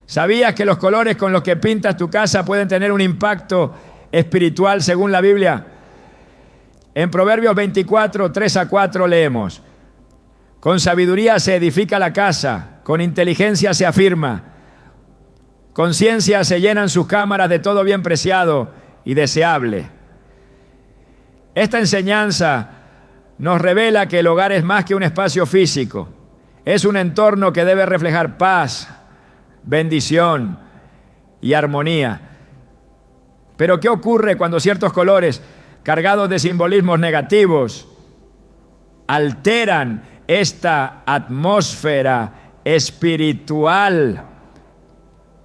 ¿Sabías que los colores con los que pintas tu casa pueden tener un impacto espiritual según la Biblia? En Proverbios 24, 3-4 leemos: con sabiduría se edifica la casa, con inteligencia se afirma, con ciencia se llenan sus cámaras de todo bien preciado y deseable. Esta enseñanza nos revela que el hogar es más que un espacio físico, es un entorno que debe reflejar paz, bendición y armonía. Pero ¿qué ocurre cuando ciertos colores cargados de simbolismos negativos alteran esta atmósfera espiritual?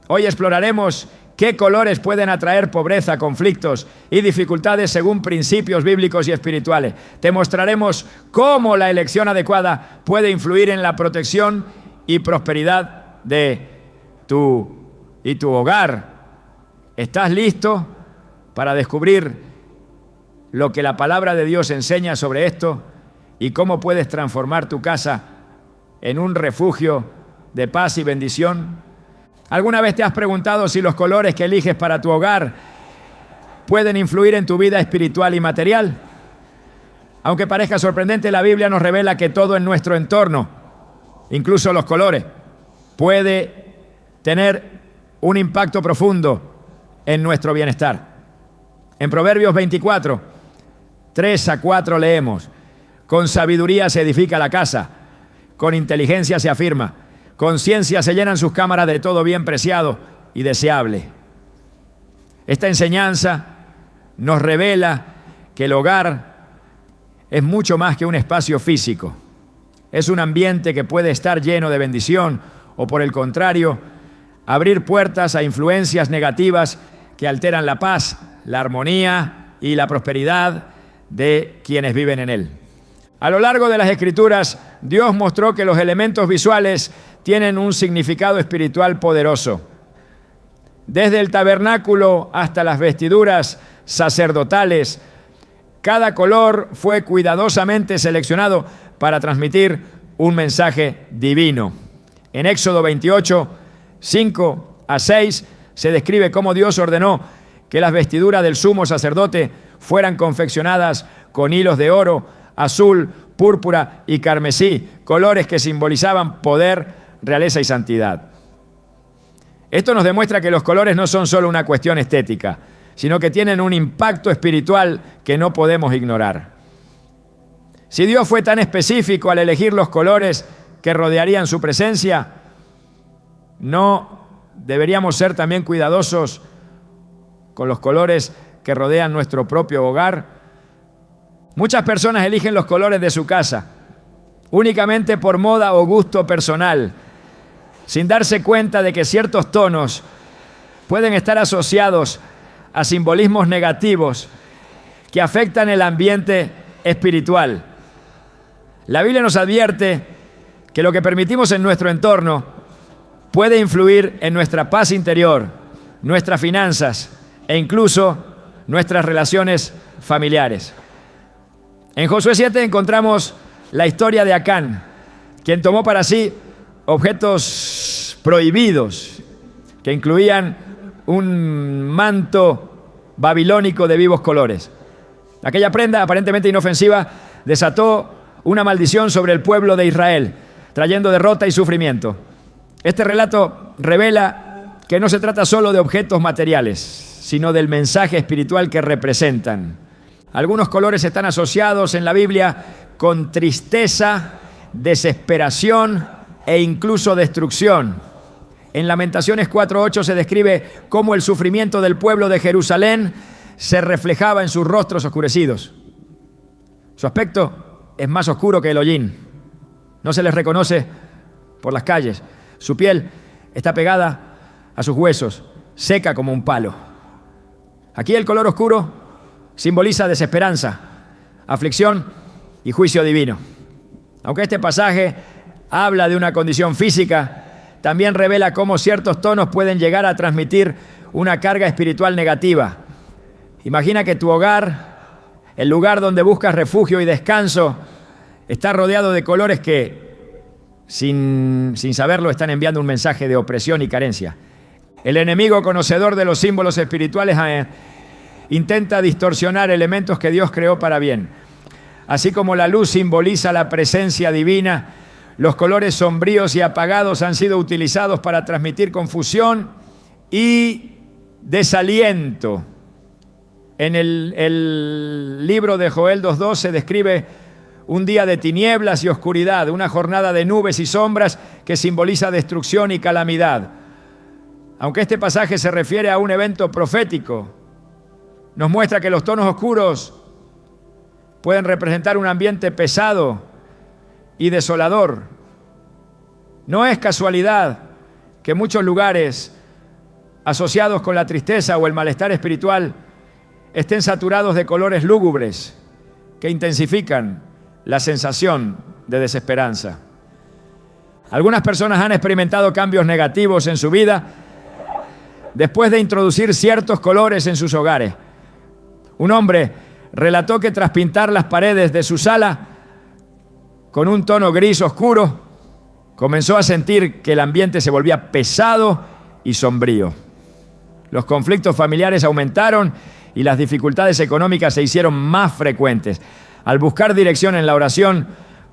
Hoy exploraremos qué colores pueden atraer pobreza, conflictos y dificultades según principios bíblicos y espirituales. Te mostraremos cómo la elección adecuada puede influir en la protección y prosperidad de tu hogar. ¿Estás listo para descubrir lo que la palabra de Dios enseña sobre esto y cómo puedes transformar tu casa en un refugio de paz y bendición? ¿Alguna vez te has preguntado si los colores que eliges para tu hogar pueden influir en tu vida espiritual y material? Aunque parezca sorprendente, la Biblia nos revela que todo en nuestro entorno, incluso los colores, puede tener un impacto profundo en nuestro bienestar. En Proverbios 24, 3-4 leemos: con sabiduría se edifica la casa, con inteligencia se afirma, con ciencia se llenan sus cámaras de todo bien preciado y deseable. Esta enseñanza nos revela que el hogar es mucho más que un espacio físico. Es un ambiente que puede estar lleno de bendición o, por el contrario, abrir puertas a influencias negativas que alteran la paz, la armonía y la prosperidad de quienes viven en él. A lo largo de las Escrituras, Dios mostró que los elementos visuales tienen un significado espiritual poderoso. Desde el tabernáculo hasta las vestiduras sacerdotales, cada color fue cuidadosamente seleccionado para transmitir un mensaje divino. En Éxodo 28, 5-6, se describe cómo Dios ordenó que las vestiduras del sumo sacerdote fueran confeccionadas con hilos de oro, azul, púrpura y carmesí, colores que simbolizaban poder, realeza y santidad. Esto nos demuestra que los colores no son solo una cuestión estética, sino que tienen un impacto espiritual que no podemos ignorar. Si Dios fue tan específico al elegir los colores que rodearían su presencia, ¿no deberíamos ser también cuidadosos con los colores que rodean nuestro propio hogar? Muchas personas eligen los colores de su casa únicamente por moda o gusto personal, sin darse cuenta de que ciertos tonos pueden estar asociados a simbolismos negativos que afectan el ambiente espiritual. La Biblia nos advierte que lo que permitimos en nuestro entorno puede influir en nuestra paz interior, nuestras finanzas e incluso nuestras relaciones familiares. En Josué 7 encontramos la historia de Acán, quien tomó para sí objetos prohibidos que incluían un manto babilónico de vivos colores. Aquella prenda aparentemente inofensiva desató una maldición sobre el pueblo de Israel, trayendo derrota y sufrimiento. Este relato revela que no se trata solo de objetos materiales, sino del mensaje espiritual que representan. Algunos colores están asociados en la Biblia con tristeza, desesperación e incluso destrucción. En Lamentaciones 4:8 se describe cómo el sufrimiento del pueblo de Jerusalén se reflejaba en sus rostros oscurecidos. Su aspecto es más oscuro que el hollín. No se les reconoce por las calles. Su piel está pegada a sus huesos, seca como un palo. Aquí el color oscuro simboliza desesperanza, aflicción y juicio divino. Aunque este pasaje habla de una condición física, también revela cómo ciertos tonos pueden llegar a transmitir una carga espiritual negativa. Imagina que tu hogar, el lugar donde buscas refugio y descanso, está rodeado de colores que, sin saberlo, están enviando un mensaje de opresión y carencia. El enemigo, conocedor de los símbolos espirituales, intenta distorsionar elementos que Dios creó para bien. Así como la luz simboliza la presencia divina, los colores sombríos y apagados han sido utilizados para transmitir confusión y desaliento. En el libro de Joel 2:2 se describe un día de tinieblas y oscuridad, una jornada de nubes y sombras que simboliza destrucción y calamidad. Aunque este pasaje se refiere a un evento profético, nos muestra que los tonos oscuros pueden representar un ambiente pesado y desolador. No es casualidad que muchos lugares asociados con la tristeza o el malestar espiritual estén saturados de colores lúgubres que intensifican la sensación de desesperanza. Algunas personas han experimentado cambios negativos en su vida después de introducir ciertos colores en sus hogares. Un hombre relató que tras pintar las paredes de su sala con un tono gris oscuro, comenzó a sentir que el ambiente se volvía pesado y sombrío. Los conflictos familiares aumentaron y las dificultades económicas se hicieron más frecuentes. Al buscar dirección en la oración,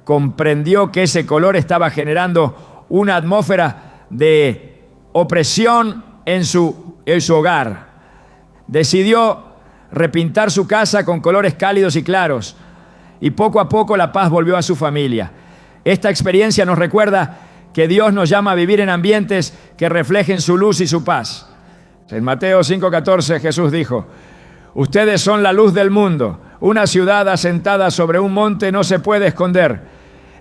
comprendió que ese color estaba generando una atmósfera de opresión en su hogar. Decidió repintar su casa con colores cálidos y claros, y poco a poco la paz volvió a su familia. Esta experiencia nos recuerda que Dios nos llama a vivir en ambientes que reflejen su luz y su paz. En Mateo 5:14 Jesús dijo: ustedes son la luz del mundo. Una ciudad asentada sobre un monte no se puede esconder.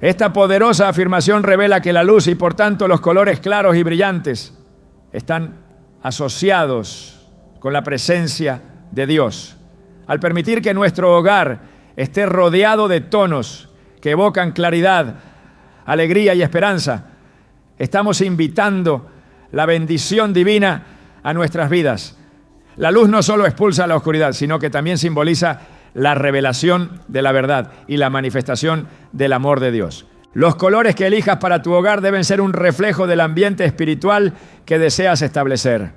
Esta poderosa afirmación revela que la luz y por tanto los colores claros y brillantes están asociados con la presencia de Dios. Al permitir que nuestro hogar esté rodeado de tonos que evocan claridad, alegría y esperanza, estamos invitando la bendición divina a nuestras vidas. La luz no solo expulsa la oscuridad, sino que también simboliza la revelación de la verdad y la manifestación del amor de Dios. Los colores que elijas para tu hogar deben ser un reflejo del ambiente espiritual que deseas establecer.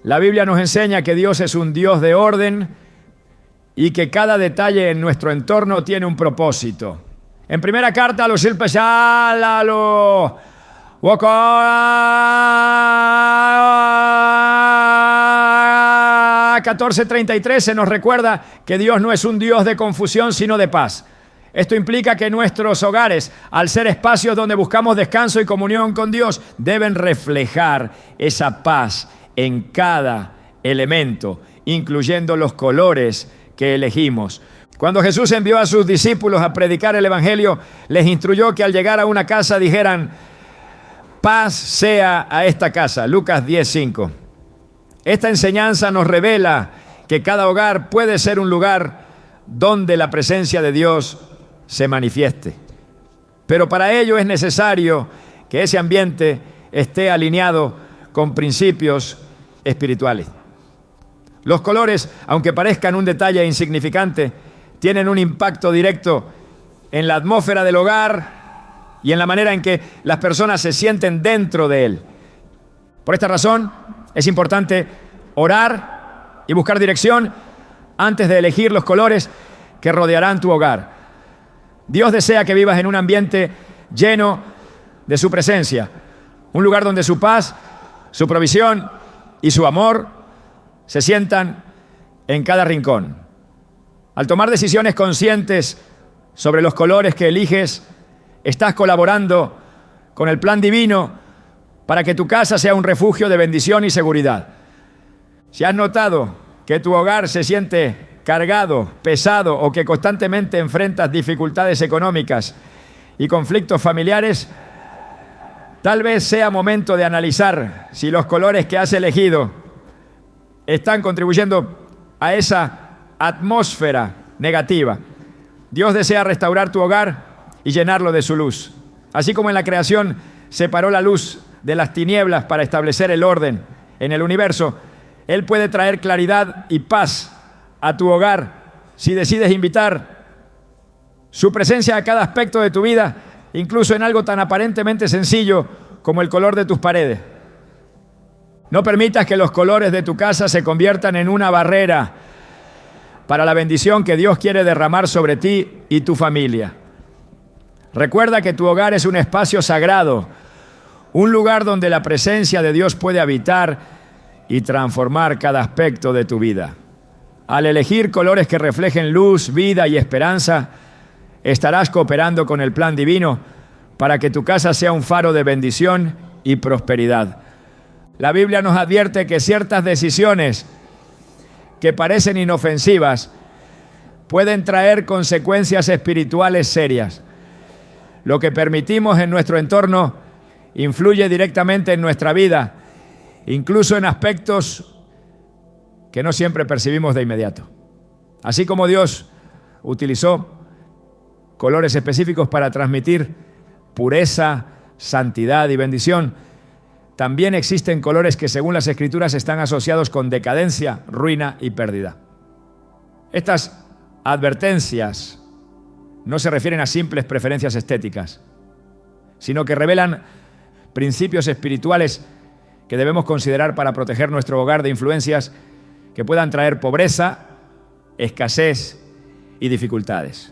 La Biblia nos enseña que Dios es un Dios de orden y que cada detalle en nuestro entorno tiene un propósito. En primera carta a los Filipenses 14:33 se nos recuerda que Dios no es un Dios de confusión, sino de paz. Esto implica que nuestros hogares, al ser espacios donde buscamos descanso y comunión con Dios, deben reflejar esa paz en cada elemento, incluyendo los colores que elegimos. Cuando Jesús envió a sus discípulos a predicar el Evangelio, les instruyó que al llegar a una casa dijeran: paz sea a esta casa. Lucas 10:5. Esta enseñanza nos revela que cada hogar puede ser un lugar donde la presencia de Dios se manifieste. Pero para ello es necesario que ese ambiente esté alineado con principios espirituales. Los colores, aunque parezcan un detalle insignificante, tienen un impacto directo en la atmósfera del hogar y en la manera en que las personas se sienten dentro de él. Por esta razón, es importante orar y buscar dirección antes de elegir los colores que rodearán tu hogar. Dios desea que vivas en un ambiente lleno de su presencia, un lugar donde su paz, su provisión y su amor se sientan en cada rincón. Al tomar decisiones conscientes sobre los colores que eliges, estás colaborando con el plan divino para que tu casa sea un refugio de bendición y seguridad. Si has notado que tu hogar se siente cargado, pesado o que constantemente enfrentas dificultades económicas y conflictos familiares, tal vez sea momento de analizar si los colores que has elegido están contribuyendo a esa atmósfera negativa. Dios desea restaurar tu hogar y llenarlo de su luz. Así como en la creación separó la luz de las tinieblas para establecer el orden en el universo, Él puede traer claridad y paz a tu hogar si decides invitar su presencia a cada aspecto de tu vida, incluso en algo tan aparentemente sencillo como el color de tus paredes. No permitas que los colores de tu casa se conviertan en una barrera para la bendición que Dios quiere derramar sobre ti y tu familia. Recuerda que tu hogar es un espacio sagrado, un lugar donde la presencia de Dios puede habitar y transformar cada aspecto de tu vida. Al elegir colores que reflejen luz, vida y esperanza, estarás cooperando con el plan divino para que tu casa sea un faro de bendición y prosperidad. La Biblia nos advierte que ciertas decisiones que parecen inofensivas pueden traer consecuencias espirituales serias. Lo que permitimos en nuestro entorno influye directamente en nuestra vida, incluso en aspectos que no siempre percibimos de inmediato. Así como Dios utilizó colores específicos para transmitir pureza, santidad y bendición, también existen colores que, según las Escrituras, están asociados con decadencia, ruina y pérdida. Estas advertencias no se refieren a simples preferencias estéticas, sino que revelan principios espirituales que debemos considerar para proteger nuestro hogar de influencias que puedan traer pobreza, escasez y dificultades.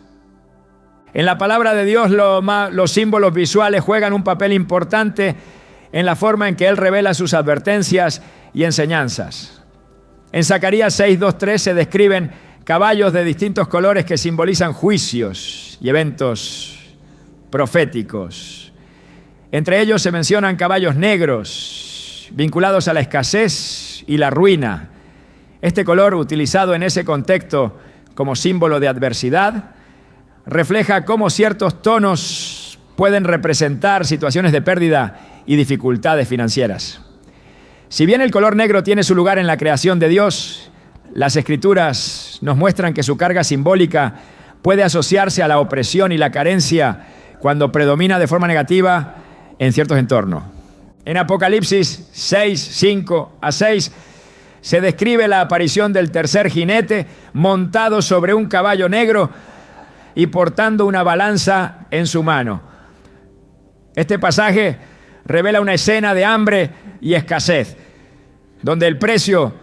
En la palabra de Dios, los símbolos visuales juegan un papel importante en la forma en que Él revela sus advertencias y enseñanzas. En Zacarías 6:2-3 se describen caballos de distintos colores que simbolizan juicios y eventos proféticos. Entre ellos se mencionan caballos negros, vinculados a la escasez y la ruina. Este color, utilizado en ese contexto como símbolo de adversidad, refleja cómo ciertos tonos pueden representar situaciones de pérdida y dificultades financieras. Si bien el color negro tiene su lugar en la creación de Dios, las Escrituras nos muestran que su carga simbólica puede asociarse a la opresión y la carencia cuando predomina de forma negativa en ciertos entornos. En Apocalipsis 6:5-6 se describe la aparición del tercer jinete montado sobre un caballo negro y portando una balanza en su mano. Este pasaje revela una escena de hambre y escasez, donde el precio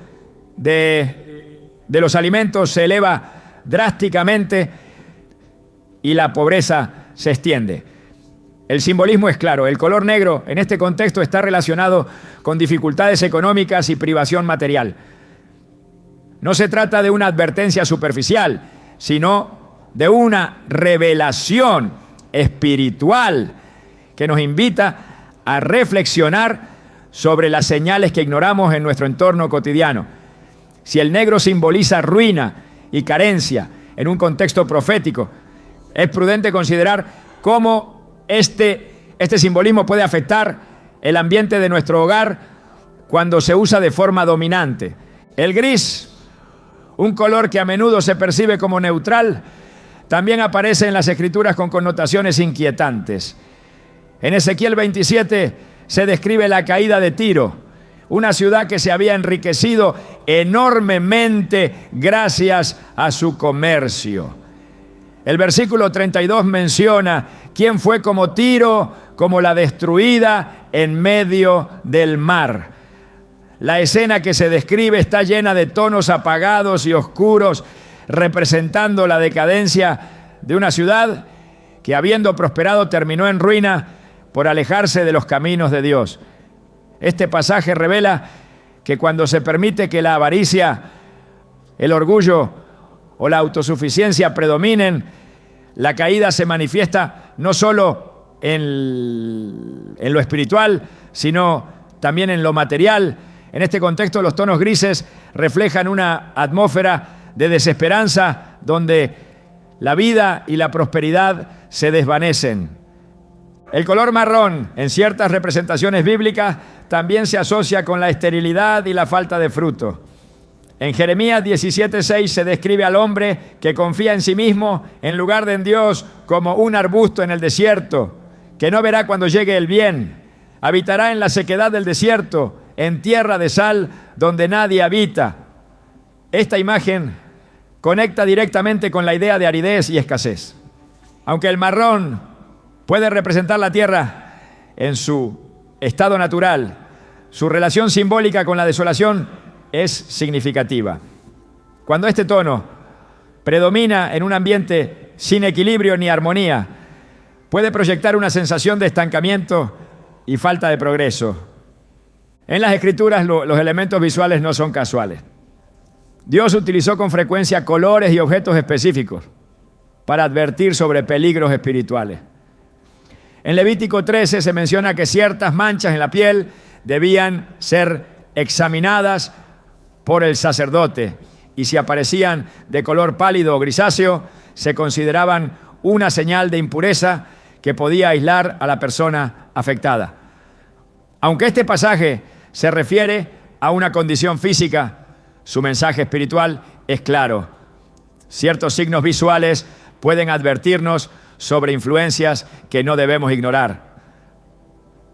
de los alimentos se eleva drásticamente y la pobreza se extiende. El simbolismo es claro. El color negro en este contexto está relacionado con dificultades económicas y privación material. No se trata de una advertencia superficial, sino de una revelación espiritual que nos invita a reflexionar sobre las señales que ignoramos en nuestro entorno cotidiano. Si el negro simboliza ruina y carencia en un contexto profético, es prudente considerar cómo este simbolismo puede afectar el ambiente de nuestro hogar cuando se usa de forma dominante. El gris, un color que a menudo se percibe como neutral, también aparece en las Escrituras con connotaciones inquietantes. En Ezequiel 27 se describe la caída de Tiro, una ciudad que se había enriquecido enormemente gracias a su comercio. El versículo 32 menciona quién fue como Tiro, como la destruida en medio del mar. La escena que se describe está llena de tonos apagados y oscuros, representando la decadencia de una ciudad que, habiendo prosperado, terminó en ruina por alejarse de los caminos de Dios. Este pasaje revela que cuando se permite que la avaricia, el orgullo o la autosuficiencia predominen, la caída se manifiesta no solo en lo espiritual, sino también en lo material. En este contexto, los tonos grises reflejan una atmósfera de desesperanza donde la vida y la prosperidad se desvanecen. El color marrón, en ciertas representaciones bíblicas, también se asocia con la esterilidad y la falta de fruto. En Jeremías 17:6 se describe al hombre que confía en sí mismo en lugar de en Dios como un arbusto en el desierto, que no verá cuando llegue el bien. Habitará en la sequedad del desierto, en tierra de sal donde nadie habita. Esta imagen conecta directamente con la idea de aridez y escasez. Aunque el marrón puede representar la tierra en su estado natural, Su relación simbólica con la desolación es significativa. Cuando este tono predomina en un ambiente sin equilibrio ni armonía, puede proyectar una sensación de estancamiento y falta de progreso. En las Escrituras los elementos visuales no son casuales. Dios utilizó con frecuencia colores y objetos específicos para advertir sobre peligros espirituales. En Levítico 13 se menciona que ciertas manchas en la piel debían ser examinadas por el sacerdote y si aparecían de color pálido o grisáceo, se consideraban una señal de impureza que podía aislar a la persona afectada. Aunque este pasaje se refiere a una condición física, su mensaje espiritual es claro. Ciertos signos visuales pueden advertirnos sobre influencias que no debemos ignorar.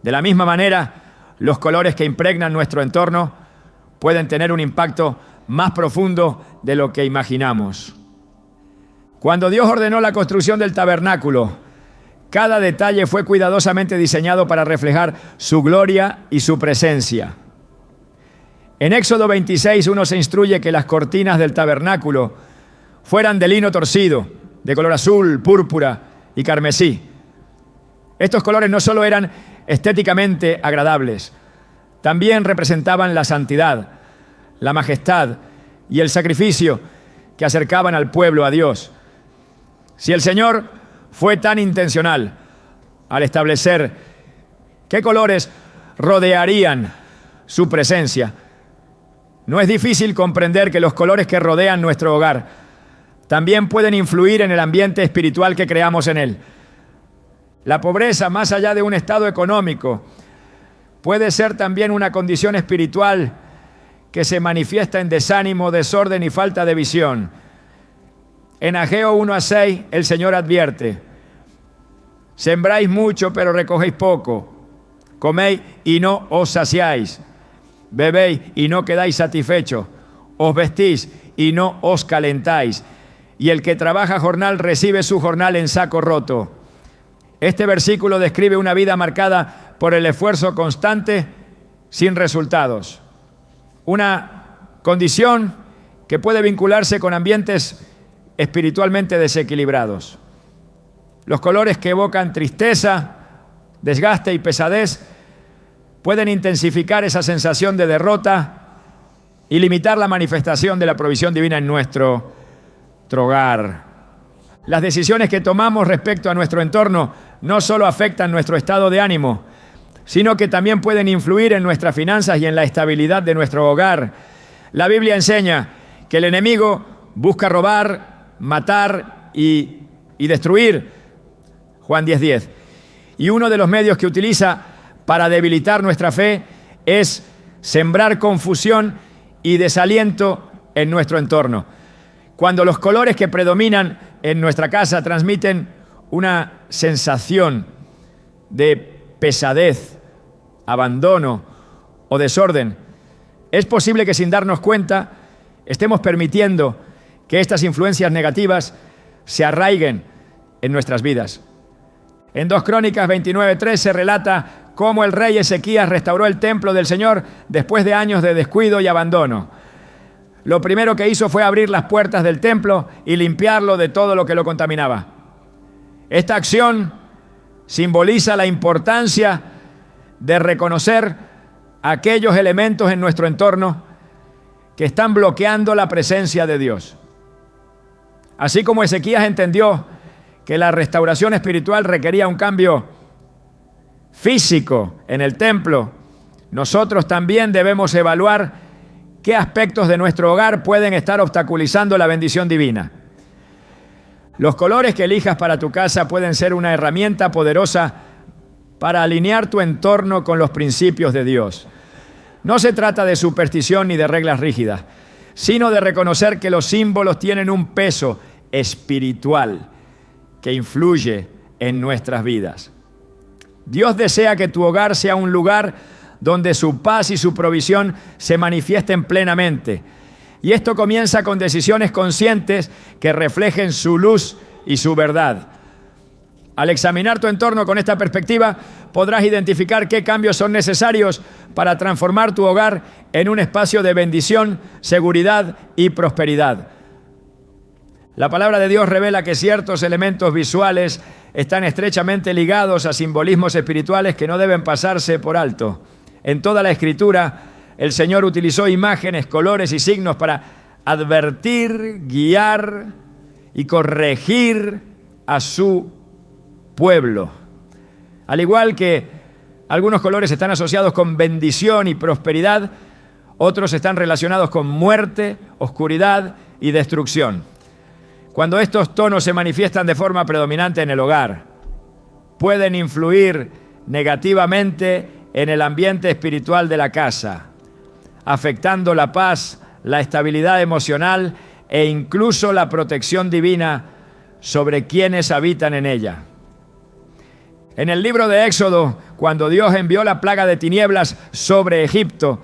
De la misma manera, los colores que impregnan nuestro entorno pueden tener un impacto más profundo de lo que imaginamos. Cuando Dios ordenó la construcción del tabernáculo, cada detalle fue cuidadosamente diseñado para reflejar su gloria y su presencia. En Éxodo 26, uno se instruye que las cortinas del tabernáculo fueran de lino torcido, de color azul, púrpura y carmesí. Estos colores no solo eran estéticamente agradables, también representaban la santidad, la majestad y el sacrificio que acercaban al pueblo a Dios. Si el Señor fue tan intencional al establecer qué colores rodearían su presencia, no es difícil comprender que los colores que rodean nuestro hogar también pueden influir en el ambiente espiritual que creamos en él. La pobreza, más allá de un estado económico, puede ser también una condición espiritual que se manifiesta en desánimo, desorden y falta de visión. En Ageo 1:6 el Señor advierte: sembráis mucho, pero recogéis poco. Coméis y no os saciáis. Bebéis y no quedáis satisfechos. Os vestís y no os calentáis. Y el que trabaja jornal recibe su jornal en saco roto. Este versículo describe una vida marcada por el esfuerzo constante sin resultados. Una condición que puede vincularse con ambientes espiritualmente desequilibrados. Los colores que evocan tristeza, desgaste y pesadez pueden intensificar esa sensación de derrota y limitar la manifestación de la provisión divina en nuestro hogar. Las decisiones que tomamos respecto a nuestro entorno no solo afectan nuestro estado de ánimo, sino que también pueden influir en nuestras finanzas y en la estabilidad de nuestro hogar. La Biblia enseña que el enemigo busca robar, matar y destruir. Juan 10:10. Y uno de los medios que utiliza para debilitar nuestra fe es sembrar confusión y desaliento en nuestro entorno. Cuando los colores que predominan en nuestra casa transmiten una sensación de pesadez, abandono o desorden, es posible que sin darnos cuenta estemos permitiendo que estas influencias negativas se arraiguen en nuestras vidas. En 2 Crónicas 29:3 se relata cómo el rey Ezequías restauró el templo del Señor después de años de descuido y abandono. Lo primero que hizo fue abrir las puertas del templo y limpiarlo de todo lo que lo contaminaba. Esta acción simboliza la importancia de reconocer aquellos elementos en nuestro entorno que están bloqueando la presencia de Dios. Así como Ezequías entendió que la restauración espiritual requería un cambio físico en el templo, nosotros también debemos evaluar qué aspectos de nuestro hogar pueden estar obstaculizando la bendición divina. Los colores que elijas para tu casa pueden ser una herramienta poderosa para alinear tu entorno con los principios de Dios. No se trata de superstición ni de reglas rígidas, sino de reconocer que los símbolos tienen un peso espiritual que influye en nuestras vidas. Dios desea que tu hogar sea un lugar donde su paz y su provisión se manifiesten plenamente. Y esto comienza con decisiones conscientes que reflejen su luz y su verdad. Al examinar tu entorno con esta perspectiva, podrás identificar qué cambios son necesarios para transformar tu hogar en un espacio de bendición, seguridad y prosperidad. La palabra de Dios revela que ciertos elementos visuales están estrechamente ligados a simbolismos espirituales que no deben pasarse por alto. En toda la Escritura, el Señor utilizó imágenes, colores y signos para advertir, guiar y corregir a su pueblo. Al igual que algunos colores están asociados con bendición y prosperidad, otros están relacionados con muerte, oscuridad y destrucción. Cuando estos tonos se manifiestan de forma predominante en el hogar, pueden influir negativamente en el ambiente espiritual de la casa, afectando la paz, la estabilidad emocional e incluso la protección divina sobre quienes habitan en ella. En el libro de Éxodo, cuando Dios envió la plaga de tinieblas sobre Egipto,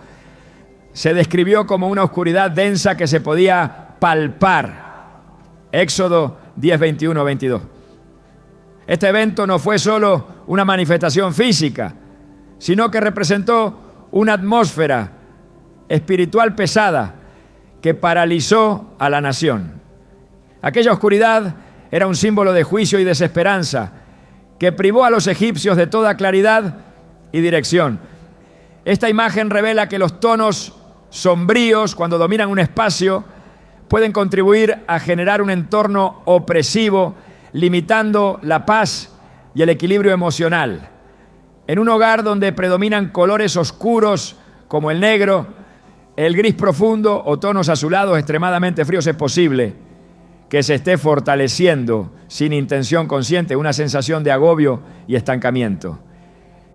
se describió como una oscuridad densa que se podía palpar. Éxodo 10, 21, 22. Este evento no fue solo una manifestación física, sino que representó una atmósfera espiritual pesada que paralizó a la nación. Aquella oscuridad era un símbolo de juicio y desesperanza que privó a los egipcios de toda claridad y dirección. Esta imagen revela que los tonos sombríos, cuando dominan un espacio, pueden contribuir a generar un entorno opresivo, limitando la paz y el equilibrio emocional. En un hogar donde predominan colores oscuros como el negro, el gris profundo o tonos azulados extremadamente fríos, es posible que se esté fortaleciendo sin intención consciente una sensación de agobio y estancamiento.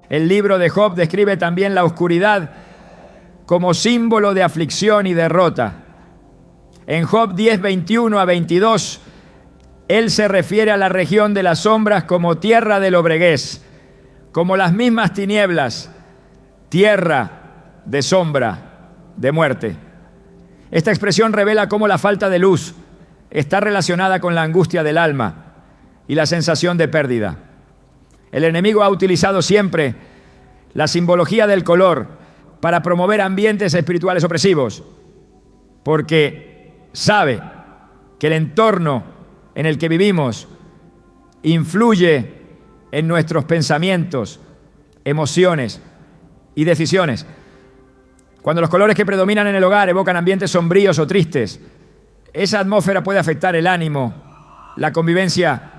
El libro de Job describe también la oscuridad como símbolo de aflicción y derrota. En Job 10, 21 a 22, él se refiere a la región de las sombras como tierra de lobreguez, como las mismas tinieblas, tierra de sombra, de muerte. Esta expresión revela cómo la falta de luz está relacionada con la angustia del alma y la sensación de pérdida. El enemigo ha utilizado siempre la simbología del color para promover ambientes espirituales opresivos, porque sabe que el entorno en el que vivimos influye en nuestros pensamientos, emociones y decisiones. Cuando los colores que predominan en el hogar evocan ambientes sombríos o tristes, esa atmósfera puede afectar el ánimo, la convivencia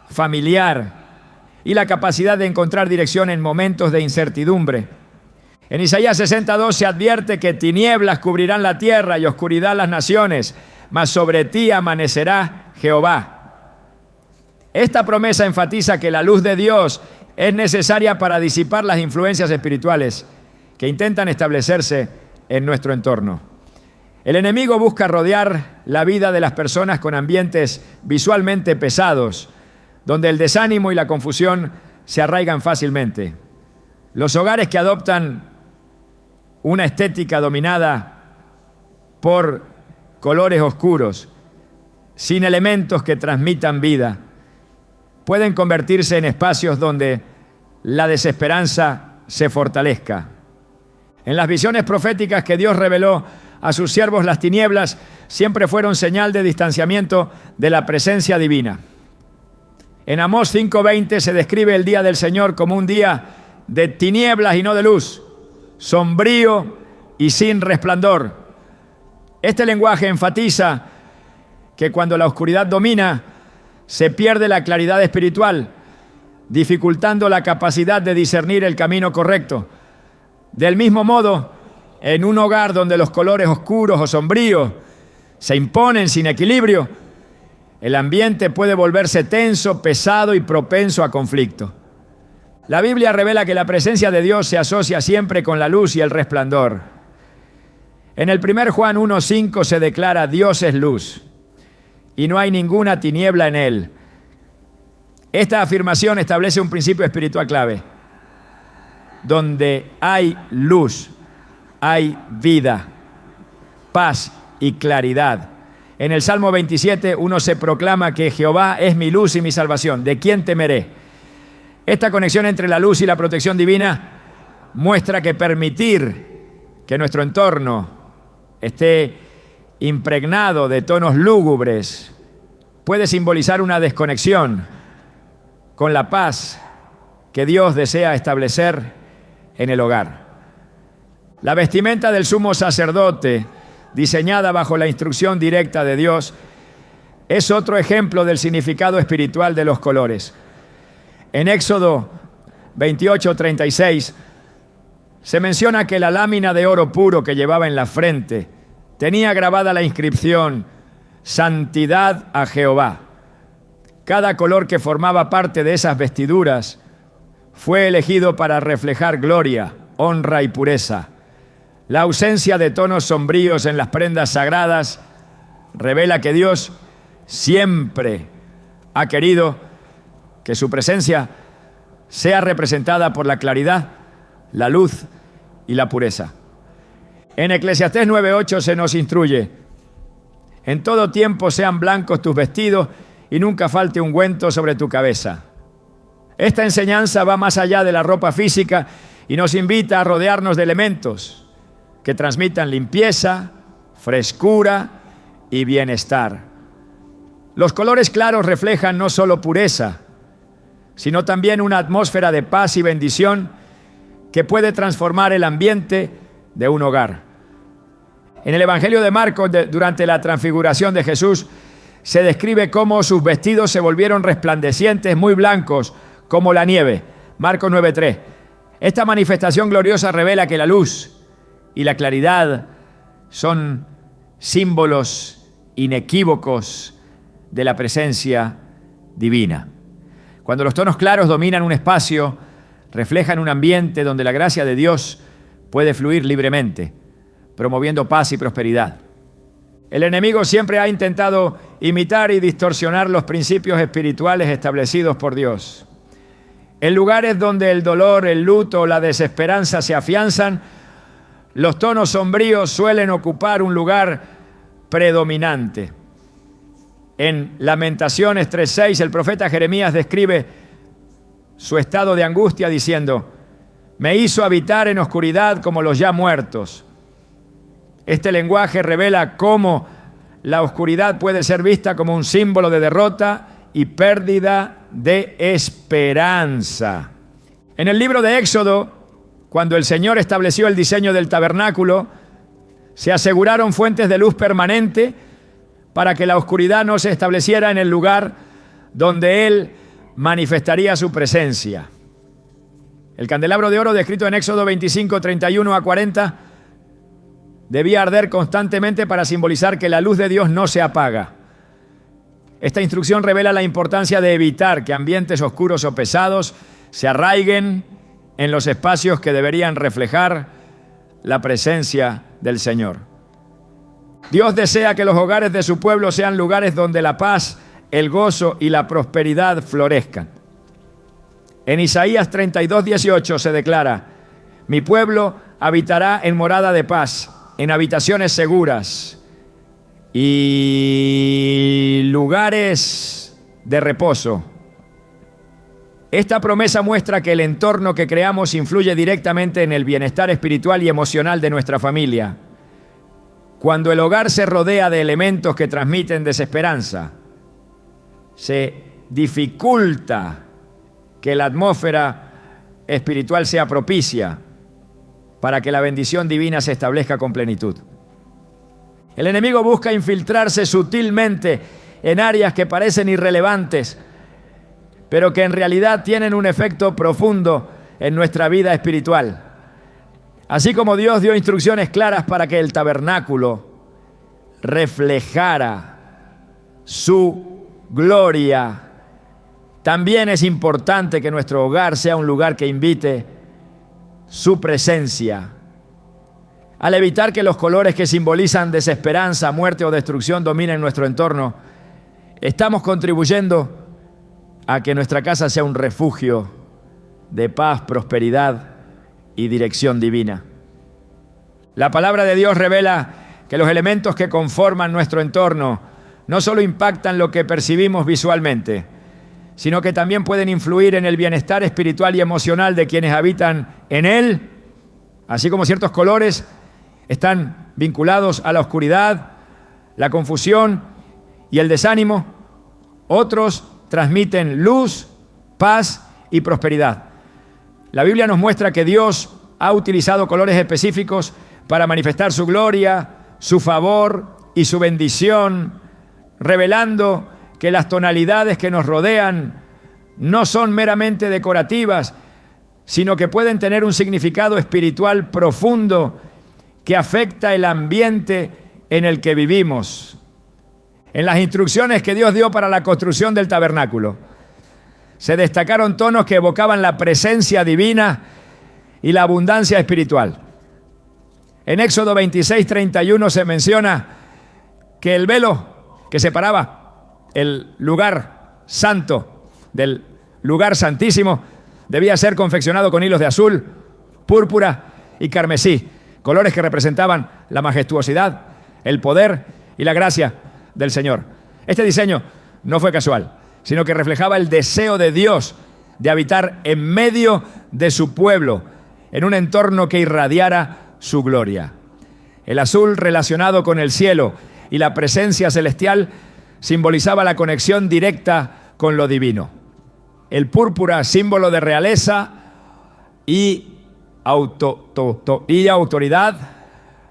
familiar y la capacidad de encontrar dirección en momentos de incertidumbre. En Isaías 62 se advierte que tinieblas cubrirán la tierra y oscuridad las naciones, mas sobre ti amanecerá Jehová. Esta promesa enfatiza que la luz de Dios es necesaria para disipar las influencias espirituales que intentan establecerse en nuestro entorno. El enemigo busca rodear la vida de las personas con ambientes visualmente pesados, donde el desánimo y la confusión se arraigan fácilmente. Los hogares que adoptan una estética dominada por colores oscuros, sin elementos que transmitan vida, pueden convertirse en espacios donde la desesperanza se fortalezca. En las visiones proféticas que Dios reveló a sus siervos, las tinieblas siempre fueron señal de distanciamiento de la presencia divina. En Amós 5:20 se describe el día del Señor como un día de tinieblas y no de luz, sombrío y sin resplandor. Este lenguaje enfatiza que cuando la oscuridad domina, se pierde la claridad espiritual, dificultando la capacidad de discernir el camino correcto. Del mismo modo, en un hogar donde los colores oscuros o sombríos se imponen sin equilibrio, el ambiente puede volverse tenso, pesado y propenso a conflicto. La Biblia revela que la presencia de Dios se asocia siempre con la luz y el resplandor. En el 1 Juan 1:5 se declara: Dios es luz y no hay ninguna tiniebla en él. Esta afirmación establece un principio espiritual clave. Donde hay luz, hay vida, paz y claridad. En el Salmo 27 uno se proclama que Jehová es mi luz y mi salvación. ¿De quién temeré? Esta conexión entre la luz y la protección divina muestra que permitir que nuestro entorno esté impregnado de tonos lúgubres puede simbolizar una desconexión con la paz que Dios desea establecer en el hogar. La vestimenta del sumo sacerdote, diseñada bajo la instrucción directa de Dios, es otro ejemplo del significado espiritual de los colores. En Éxodo 28:36 se menciona que la lámina de oro puro que llevaba en la frente tenía grabada la inscripción Santidad a Jehová. Cada color que formaba parte de esas vestiduras fue elegido para reflejar gloria, honra y pureza. La ausencia de tonos sombríos en las prendas sagradas revela que Dios siempre ha querido que su presencia sea representada por la claridad, la luz y la pureza. En Eclesiastés 9:8 se nos instruye: en todo tiempo sean blancos tus vestidos y nunca falte ungüento sobre tu cabeza. Esta enseñanza va más allá de la ropa física y nos invita a rodearnos de elementos que transmitan limpieza, frescura y bienestar. Los colores claros reflejan no solo pureza, sino también una atmósfera de paz y bendición que puede transformar el ambiente de un hogar. En el Evangelio de Marcos, durante la transfiguración de Jesús, se describe cómo sus vestidos se volvieron resplandecientes, muy blancos, como la nieve. Marcos 9:3. Esta manifestación gloriosa revela que la luz y la claridad son símbolos inequívocos de la presencia divina. Cuando los tonos claros dominan un espacio, reflejan un ambiente donde la gracia de Dios puede fluir libremente, promoviendo paz y prosperidad. El enemigo siempre ha intentado imitar y distorsionar los principios espirituales establecidos por Dios. En lugares donde el dolor, el luto o la desesperanza se afianzan, los tonos sombríos suelen ocupar un lugar predominante. En Lamentaciones 3:6, el profeta Jeremías describe su estado de angustia diciendo: me hizo habitar en oscuridad como los ya muertos. Este lenguaje revela cómo la oscuridad puede ser vista como un símbolo de derrota y pérdida de esperanza. En el libro de Éxodo, cuando el Señor estableció el diseño del tabernáculo, se aseguraron fuentes de luz permanente para que la oscuridad no se estableciera en el lugar donde Él manifestaría su presencia. El candelabro de oro descrito en Éxodo 25:31-40 debía arder constantemente para simbolizar que la luz de Dios no se apaga. Esta instrucción revela la importancia de evitar que ambientes oscuros o pesados se arraiguen en los espacios que deberían reflejar la presencia del Señor. Dios desea que los hogares de su pueblo sean lugares donde la paz, el gozo y la prosperidad florezcan. En Isaías 32:18 se declara: mi pueblo habitará en morada de paz, en habitaciones seguras y lugares de reposo. Esta promesa muestra que el entorno que creamos influye directamente en el bienestar espiritual y emocional de nuestra familia. Cuando el hogar se rodea de elementos que transmiten desesperanza, se dificulta que la atmósfera espiritual sea propicia para que la bendición divina se establezca con plenitud. El enemigo busca infiltrarse sutilmente en áreas que parecen irrelevantes, pero que en realidad tienen un efecto profundo en nuestra vida espiritual. Así como Dios dio instrucciones claras para que el tabernáculo reflejara su gloria, también es importante que nuestro hogar sea un lugar que invite su presencia. Al evitar que los colores que simbolizan desesperanza, muerte o destrucción dominen nuestro entorno, estamos contribuyendo a que nuestra casa sea un refugio de paz, prosperidad y dirección divina. La palabra de Dios revela que los elementos que conforman nuestro entorno no solo impactan lo que percibimos visualmente, sino que también pueden influir en el bienestar espiritual y emocional de quienes habitan en él, así como ciertos colores están vinculados a la oscuridad, la confusión y el desánimo. Otros transmiten luz, paz y prosperidad. La Biblia nos muestra que Dios ha utilizado colores específicos para manifestar su gloria, su favor y su bendición, revelando que las tonalidades que nos rodean no son meramente decorativas, sino que pueden tener un significado espiritual profundo que afecta el ambiente en el que vivimos. En las instrucciones que Dios dio para la construcción del tabernáculo, se destacaron tonos que evocaban la presencia divina y la abundancia espiritual. En Éxodo 26:31 se menciona que el velo que separaba el lugar santo del lugar santísimo debía ser confeccionado con hilos de azul, púrpura y carmesí, colores que representaban la majestuosidad, el poder y la gracia del Señor. Este diseño no fue casual, sino que reflejaba el deseo de Dios de habitar en medio de su pueblo, en un entorno que irradiara su gloria. El azul, relacionado con el cielo y la presencia celestial, simbolizaba la conexión directa con lo divino. El púrpura, símbolo de realeza y autoridad,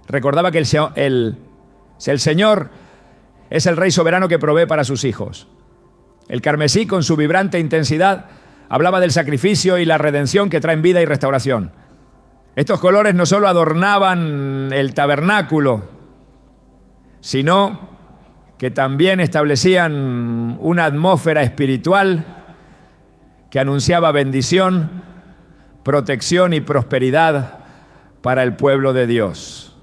recordaba que el Señor es el Rey soberano que provee para sus hijos. El carmesí, con su vibrante intensidad, hablaba del sacrificio y la redención que traen vida y restauración. Estos colores no solo adornaban el tabernáculo, sino que también establecían una atmósfera espiritual que anunciaba bendición, protección y prosperidad para el pueblo de Dios.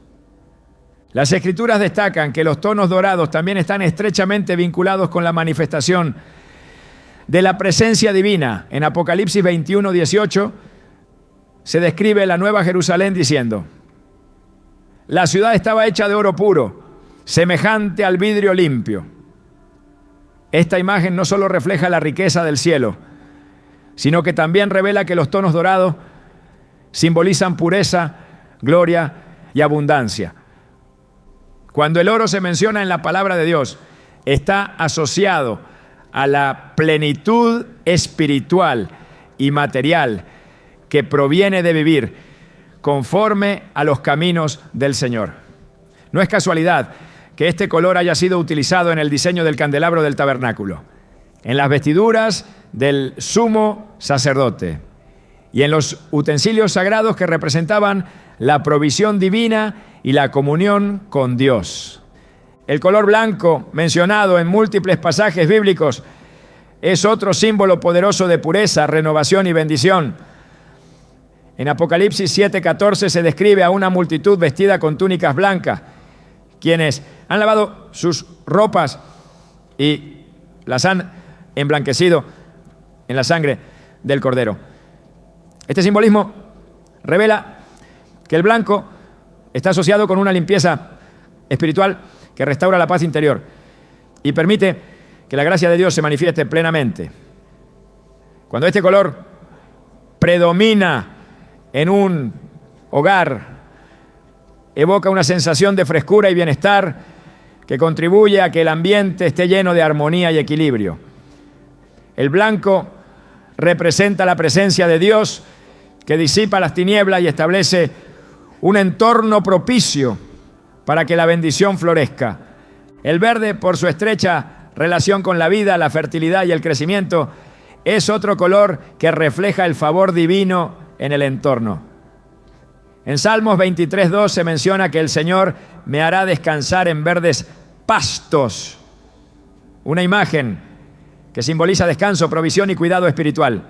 Las Escrituras destacan que los tonos dorados también están estrechamente vinculados con la manifestación de la presencia divina. En Apocalipsis 21:18 se describe la Nueva Jerusalén diciendo: la ciudad estaba hecha de oro puro, semejante al vidrio limpio. Esta imagen no solo refleja la riqueza del cielo, sino que también revela que los tonos dorados simbolizan pureza, gloria y abundancia. Cuando el oro se menciona en la palabra de Dios, está asociado a la plenitud espiritual y material que proviene de vivir conforme a los caminos del Señor. No es casualidad que este color haya sido utilizado en el diseño del candelabro del tabernáculo, en las vestiduras del sumo sacerdote y en los utensilios sagrados que representaban la provisión divina y la comunión con Dios. El color blanco, mencionado en múltiples pasajes bíblicos, es otro símbolo poderoso de pureza, renovación y bendición. En Apocalipsis 7:14 se describe a una multitud vestida con túnicas blancas, quienes han lavado sus ropas y las han emblanquecido en la sangre del Cordero. Este simbolismo revela que el blanco está asociado con una limpieza espiritual que restaura la paz interior y permite que la gracia de Dios se manifieste plenamente. Cuando este color predomina en un hogar, evoca una sensación de frescura y bienestar que contribuye a que el ambiente esté lleno de armonía y equilibrio. El blanco representa la presencia de Dios que disipa las tinieblas y establece un entorno propicio para que la bendición florezca. El verde, por su estrecha relación con la vida, la fertilidad y el crecimiento, es otro color que refleja el favor divino en el entorno. En Salmos 23:2 se menciona que el Señor me hará descansar en verdes pastos, una imagen que simboliza descanso, provisión y cuidado espiritual.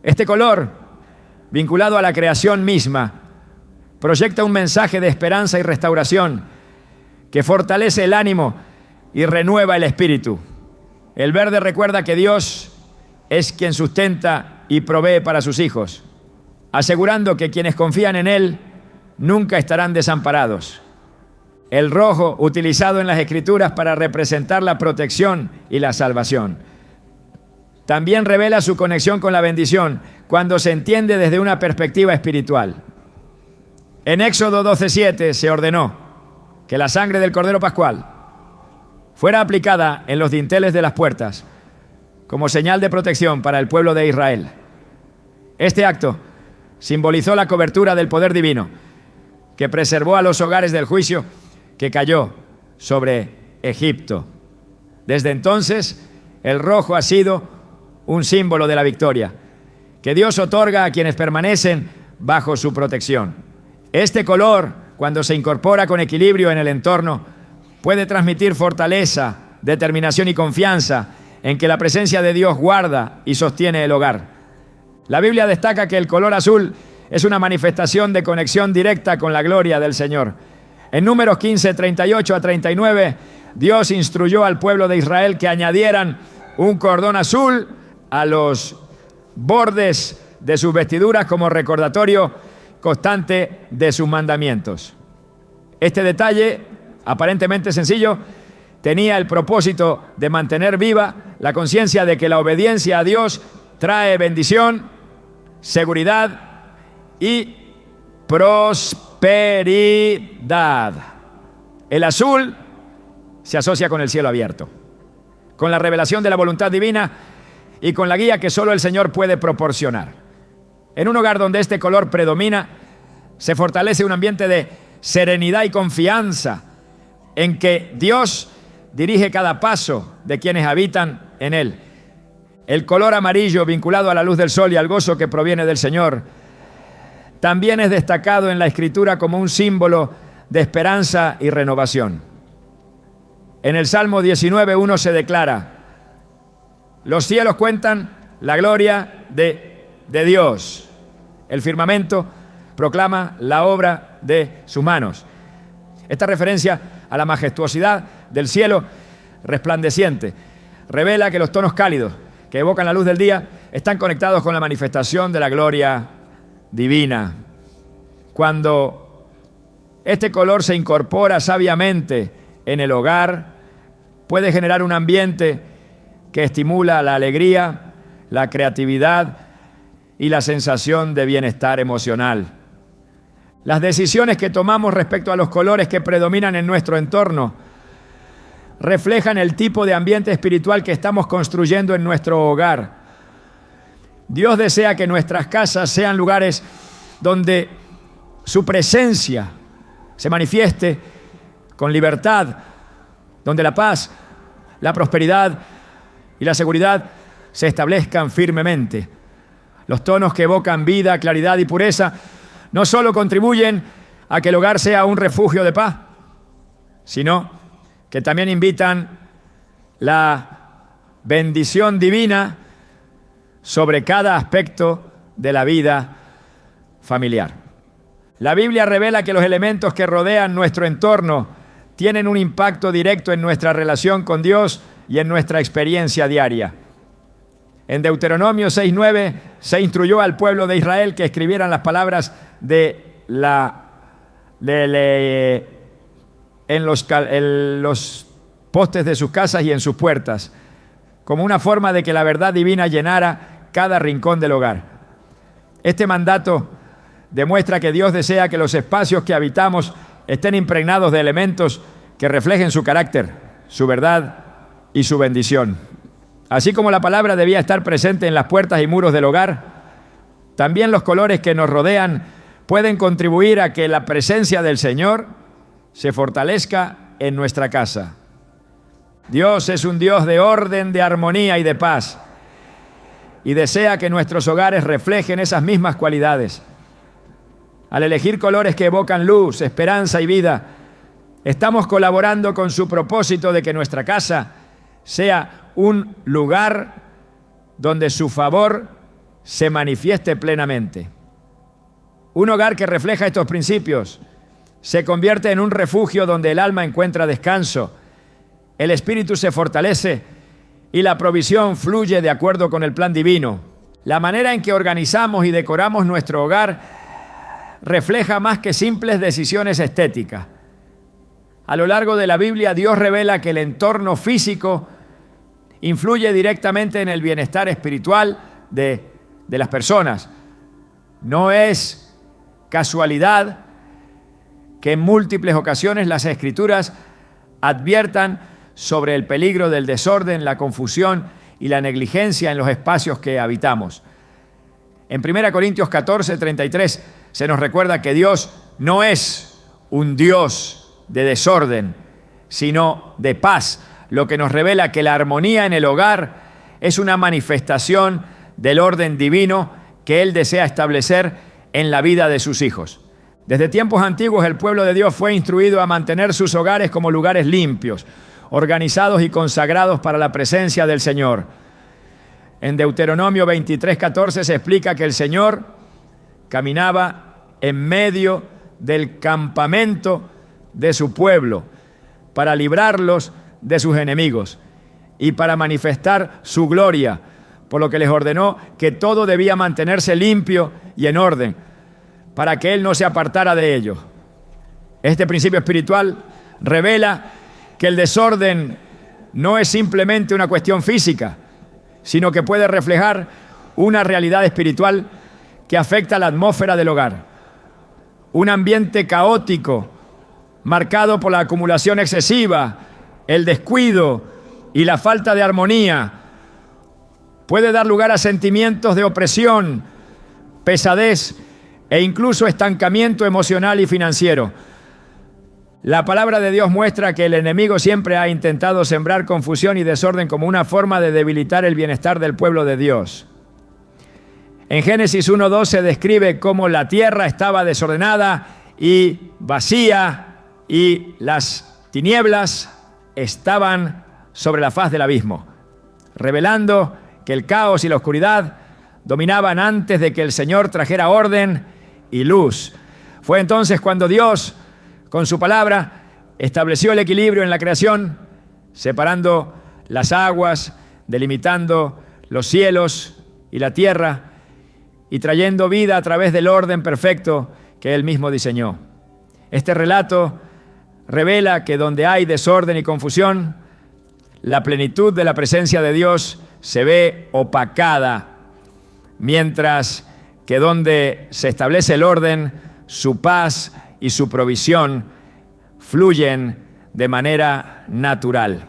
Este color, vinculado a la creación misma, proyecta un mensaje de esperanza y restauración que fortalece el ánimo y renueva el espíritu. El verde recuerda que Dios es quien sustenta y provee para sus hijos, asegurando que quienes confían en Él nunca estarán desamparados. el rojo utilizado en las Escrituras para representar la protección y la salvación. También revela su conexión con la bendición cuando se entiende desde una perspectiva espiritual. En Éxodo 12:7 se ordenó que la sangre del Cordero Pascual fuera aplicada en los dinteles de las puertas como señal de protección para el pueblo de Israel. Este acto simbolizó la cobertura del poder divino que preservó a los hogares del juicio que cayó sobre Egipto. Desde entonces, el rojo ha sido un símbolo de la victoria que Dios otorga a quienes permanecen bajo su protección. Este color, cuando se incorpora con equilibrio en el entorno, puede transmitir fortaleza, determinación y confianza en que la presencia de Dios guarda y sostiene el hogar. La Biblia destaca que el color azul es una manifestación de conexión directa con la gloria del Señor. En Números 15, 38 a 39, Dios instruyó al pueblo de Israel que añadieran un cordón azul a los bordes de sus vestiduras como recordatorio constante de sus mandamientos. Este detalle, aparentemente sencillo, tenía el propósito de mantener viva la conciencia de que la obediencia a Dios trae bendición, seguridad y prosperidad. El azul se asocia con el cielo abierto, con la revelación de la voluntad divina y con la guía que solo el Señor puede proporcionar. En un hogar donde este color predomina, se fortalece un ambiente de serenidad y confianza en que Dios dirige cada paso de quienes habitan en él. El color amarillo, vinculado a la luz del sol y al gozo que proviene del Señor, también es destacado en la Escritura como un símbolo de esperanza y renovación. En el Salmo 19:1 se declara: los cielos cuentan la gloria de Dios. El firmamento proclama la obra de sus manos. Esta referencia a la majestuosidad del cielo resplandeciente revela que los tonos cálidos que evocan la luz del día están conectados con la manifestación de la gloria divina. Cuando este color se incorpora sabiamente en el hogar, puede generar un ambiente que estimula la alegría, la creatividad y la sensación de bienestar emocional. Las decisiones que tomamos respecto a los colores que predominan en nuestro entorno reflejan el tipo de ambiente espiritual que estamos construyendo en nuestro hogar. Dios desea que nuestras casas sean lugares donde su presencia se manifieste con libertad, donde la paz, la prosperidad y la seguridad se establezcan firmemente. Los tonos que evocan vida, claridad y pureza no solo contribuyen a que el hogar sea un refugio de paz, sino que también invitan la bendición divina sobre cada aspecto de la vida familiar. La Biblia revela que los elementos que rodean nuestro entorno tienen un impacto directo en nuestra relación con Dios y en nuestra experiencia diaria. En Deuteronomio 6:9 se instruyó al pueblo de Israel que escribieran las palabras en los postes de sus casas y en sus puertas, como una forma de que la verdad divina llenara cada rincón del hogar. Este mandato demuestra que Dios desea que los espacios que habitamos estén impregnados de elementos que reflejen su carácter, su verdad y su bendición. Así como la palabra debía estar presente en las puertas y muros del hogar, también los colores que nos rodean pueden contribuir a que la presencia del Señor se fortalezca en nuestra casa. Dios es un Dios de orden, de armonía y de paz, y desea que nuestros hogares reflejen esas mismas cualidades. Al elegir colores que evocan luz, esperanza y vida, estamos colaborando con su propósito de que nuestra casa sea un lugar donde su favor se manifieste plenamente. Un hogar que refleja estos principios se convierte en un refugio donde el alma encuentra descanso, el espíritu se fortalece y la provisión fluye de acuerdo con el plan divino. La manera en que organizamos y decoramos nuestro hogar refleja más que simples decisiones estéticas. A lo largo de la Biblia, Dios revela que el entorno físico influye directamente en el bienestar espiritual de las personas. No es casualidad que en múltiples ocasiones las Escrituras adviertan sobre el peligro del desorden, la confusión y la negligencia en los espacios que habitamos. En 1 Corintios 14, 33 se nos recuerda que Dios no es un Dios de desorden, sino de paz, lo que nos revela que la armonía en el hogar es una manifestación del orden divino que Él desea establecer en la vida de sus hijos. Desde tiempos antiguos el pueblo de Dios fue instruido a mantener sus hogares como lugares limpios, organizados y consagrados para la presencia del Señor. En Deuteronomio 23:14 se explica que el Señor caminaba en medio del campamento de su pueblo para librarlos de sus enemigos y para manifestar su gloria, por lo que les ordenó que todo debía mantenerse limpio y en orden, para que Él no se apartara de ellos. Este principio espiritual revela que el desorden no es simplemente una cuestión física, sino que puede reflejar una realidad espiritual que afecta a la atmósfera del hogar. Un ambiente caótico, marcado por la acumulación excesiva, el descuido y la falta de armonía, puede dar lugar a sentimientos de opresión, pesadez e incluso estancamiento emocional y financiero. La palabra de Dios muestra que el enemigo siempre ha intentado sembrar confusión y desorden como una forma de debilitar el bienestar del pueblo de Dios. En Génesis 1:2 se describe cómo la tierra estaba desordenada y vacía y las tinieblas estaban sobre la faz del abismo, revelando que el caos y la oscuridad dominaban antes de que el Señor trajera orden y luz. Fue entonces cuando Dios, con su palabra, estableció el equilibrio en la creación, separando las aguas, delimitando los cielos y la tierra y trayendo vida a través del orden perfecto que Él mismo diseñó. Este relato revela que donde hay desorden y confusión, la plenitud de la presencia de Dios se ve opacada, mientras que donde se establece el orden, su paz y su provisión fluyen de manera natural.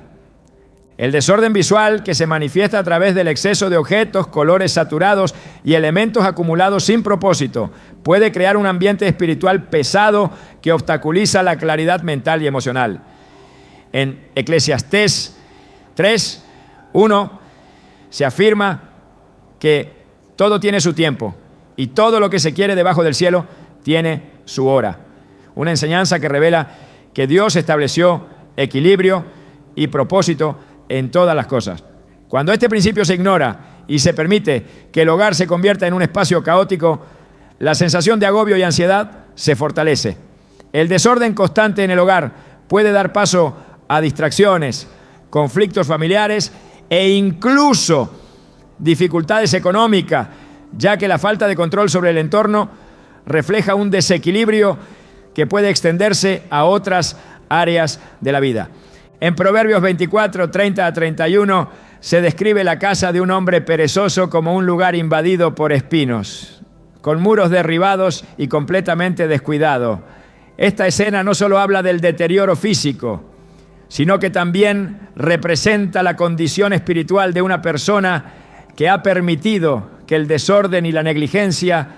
El desorden visual que se manifiesta a través del exceso de objetos, colores saturados y elementos acumulados sin propósito puede crear un ambiente espiritual pesado que obstaculiza la claridad mental y emocional. En Eclesiastés 3:1 se afirma que todo tiene su tiempo y todo lo que se quiere debajo del cielo tiene su hora. Una enseñanza que revela que Dios estableció equilibrio y propósito en todas las cosas. Cuando este principio se ignora y se permite que el hogar se convierta en un espacio caótico, la sensación de agobio y ansiedad se fortalece. El desorden constante en el hogar puede dar paso a distracciones, conflictos familiares e incluso dificultades económicas, ya que la falta de control sobre el entorno refleja un desequilibrio que puede extenderse a otras áreas de la vida. En Proverbios 24, 30 a 31 se describe la casa de un hombre perezoso como un lugar invadido por espinos, con muros derribados y completamente descuidado. Esta escena no solo habla del deterioro físico, sino que también representa la condición espiritual de una persona que ha permitido que el desorden y la negligencia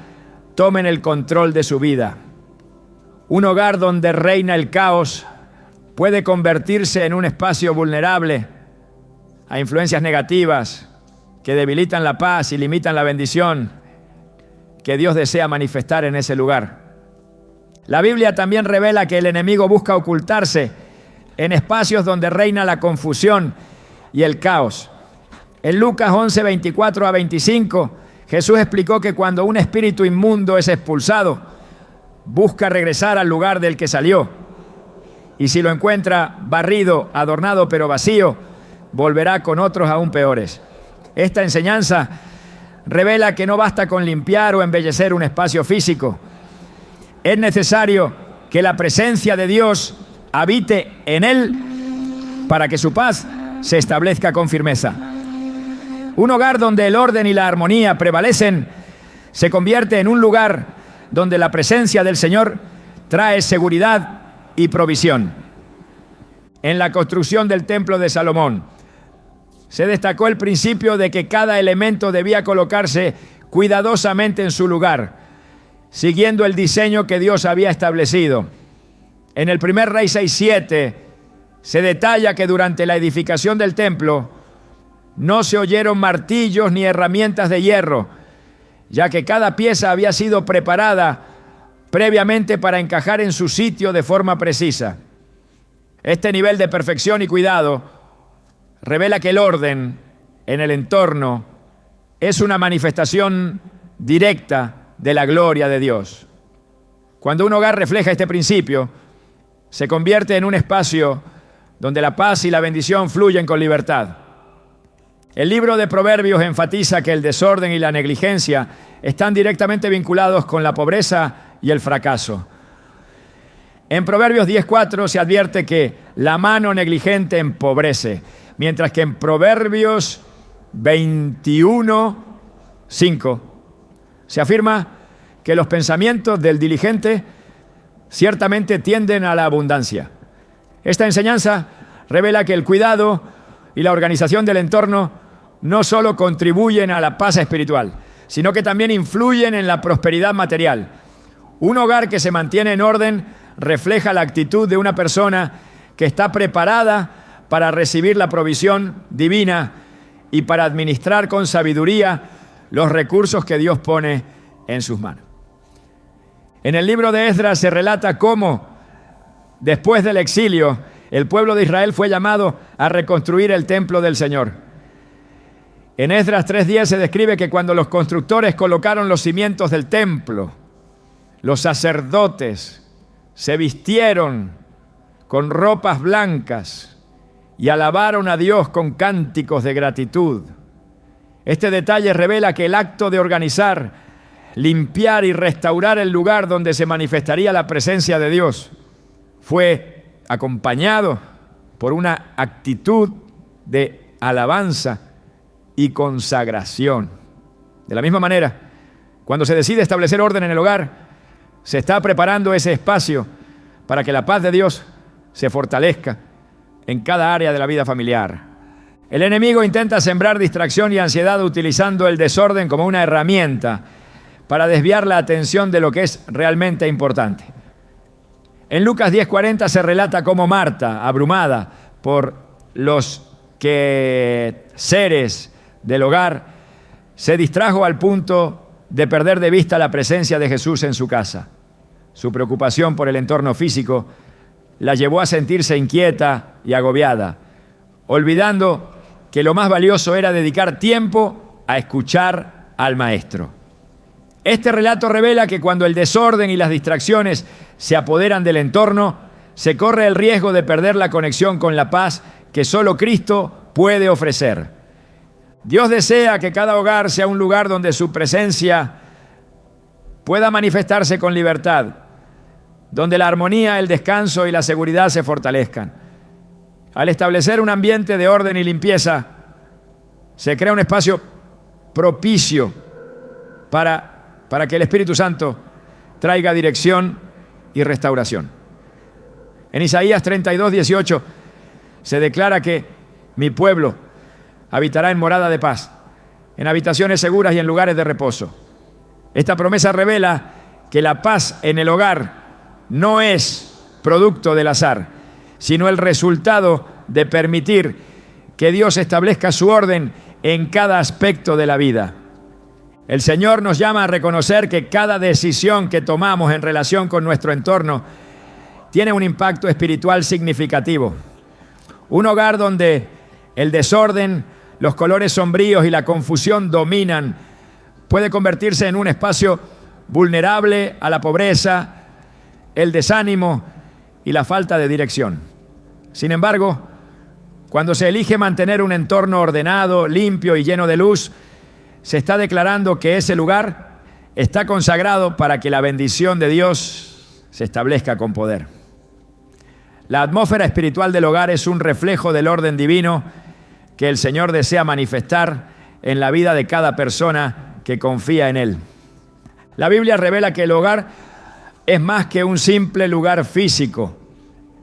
tomen el control de su vida. Un hogar donde reina el caos puede convertirse en un espacio vulnerable a influencias negativas que debilitan la paz y limitan la bendición que Dios desea manifestar en ese lugar. La Biblia también revela que el enemigo busca ocultarse en espacios donde reina la confusión y el caos. En Lucas 11, 24 a 25, Jesús explicó que cuando un espíritu inmundo es expulsado, busca regresar al lugar del que salió. Y si lo encuentra barrido, adornado, pero vacío, volverá con otros aún peores. Esta enseñanza revela que no basta con limpiar o embellecer un espacio físico. Es necesario que la presencia de Dios habite en él para que su paz se establezca con firmeza. Un hogar donde el orden y la armonía prevalecen se convierte en un lugar donde la presencia del Señor trae seguridad y provisión. En la construcción del templo de Salomón se destacó el principio de que cada elemento debía colocarse cuidadosamente en su lugar, siguiendo el diseño que Dios había establecido. En el primer Rey 6:7 se detalla que durante la edificación del templo no se oyeron martillos ni herramientas de hierro, ya que cada pieza había sido preparada previamente para encajar en su sitio de forma precisa. Este nivel de perfección y cuidado revela que el orden en el entorno es una manifestación directa de la gloria de Dios. Cuando un hogar refleja este principio, se convierte en un espacio donde la paz y la bendición fluyen con libertad. El libro de Proverbios enfatiza que el desorden y la negligencia están directamente vinculados con la pobreza y el fracaso. En Proverbios 10:4 se advierte que la mano negligente empobrece, mientras que en Proverbios 21:5 se afirma que los pensamientos del diligente ciertamente tienden a la abundancia. Esta enseñanza revela que el cuidado y la organización del entorno no solo contribuyen a la paz espiritual, sino que también influyen en la prosperidad material. Un hogar que se mantiene en orden refleja la actitud de una persona que está preparada para recibir la provisión divina y para administrar con sabiduría los recursos que Dios pone en sus manos. En el libro de Esdras se relata cómo, después del exilio, el pueblo de Israel fue llamado a reconstruir el templo del Señor. En Esdras 3:10 se describe que cuando los constructores colocaron los cimientos del templo, los sacerdotes se vistieron con ropas blancas y alabaron a Dios con cánticos de gratitud. Este detalle revela que el acto de organizar, limpiar y restaurar el lugar donde se manifestaría la presencia de Dios fue acompañado por una actitud de alabanza y consagración. De la misma manera, cuando se decide establecer orden en el hogar, se está preparando ese espacio para que la paz de Dios se fortalezca en cada área de la vida familiar. El enemigo intenta sembrar distracción y ansiedad utilizando el desorden como una herramienta para desviar la atención de lo que es realmente importante. En Lucas 10:40 se relata cómo Marta, abrumada por los quehaceres del hogar, se distrajo al punto de perder de vista la presencia de Jesús en su casa. Su preocupación por el entorno físico la llevó a sentirse inquieta y agobiada, olvidando que lo más valioso era dedicar tiempo a escuchar al Maestro. Este relato revela que cuando el desorden y las distracciones se apoderan del entorno, se corre el riesgo de perder la conexión con la paz que solo Cristo puede ofrecer. Dios desea que cada hogar sea un lugar donde su presencia pueda manifestarse con libertad, donde la armonía, el descanso y la seguridad se fortalezcan. Al establecer un ambiente de orden y limpieza, se crea un espacio propicio para que el Espíritu Santo traiga dirección y restauración. En Isaías 32:18 se declara que mi pueblo habitará en morada de paz, en habitaciones seguras y en lugares de reposo. Esta promesa revela que la paz en el hogar no es producto del azar, sino el resultado de permitir que Dios establezca su orden en cada aspecto de la vida. El Señor nos llama a reconocer que cada decisión que tomamos en relación con nuestro entorno tiene un impacto espiritual significativo. Un hogar donde el desorden, los colores sombríos y la confusión dominan puede convertirse en un espacio vulnerable a la pobreza, el desánimo y la falta de dirección. Sin embargo, cuando se elige mantener un entorno ordenado, limpio y lleno de luz, se está declarando que ese lugar está consagrado para que la bendición de Dios se establezca con poder. La atmósfera espiritual del hogar es un reflejo del orden divino que el Señor desea manifestar en la vida de cada persona que confía en Él. La Biblia revela que el hogar es más que un simple lugar físico.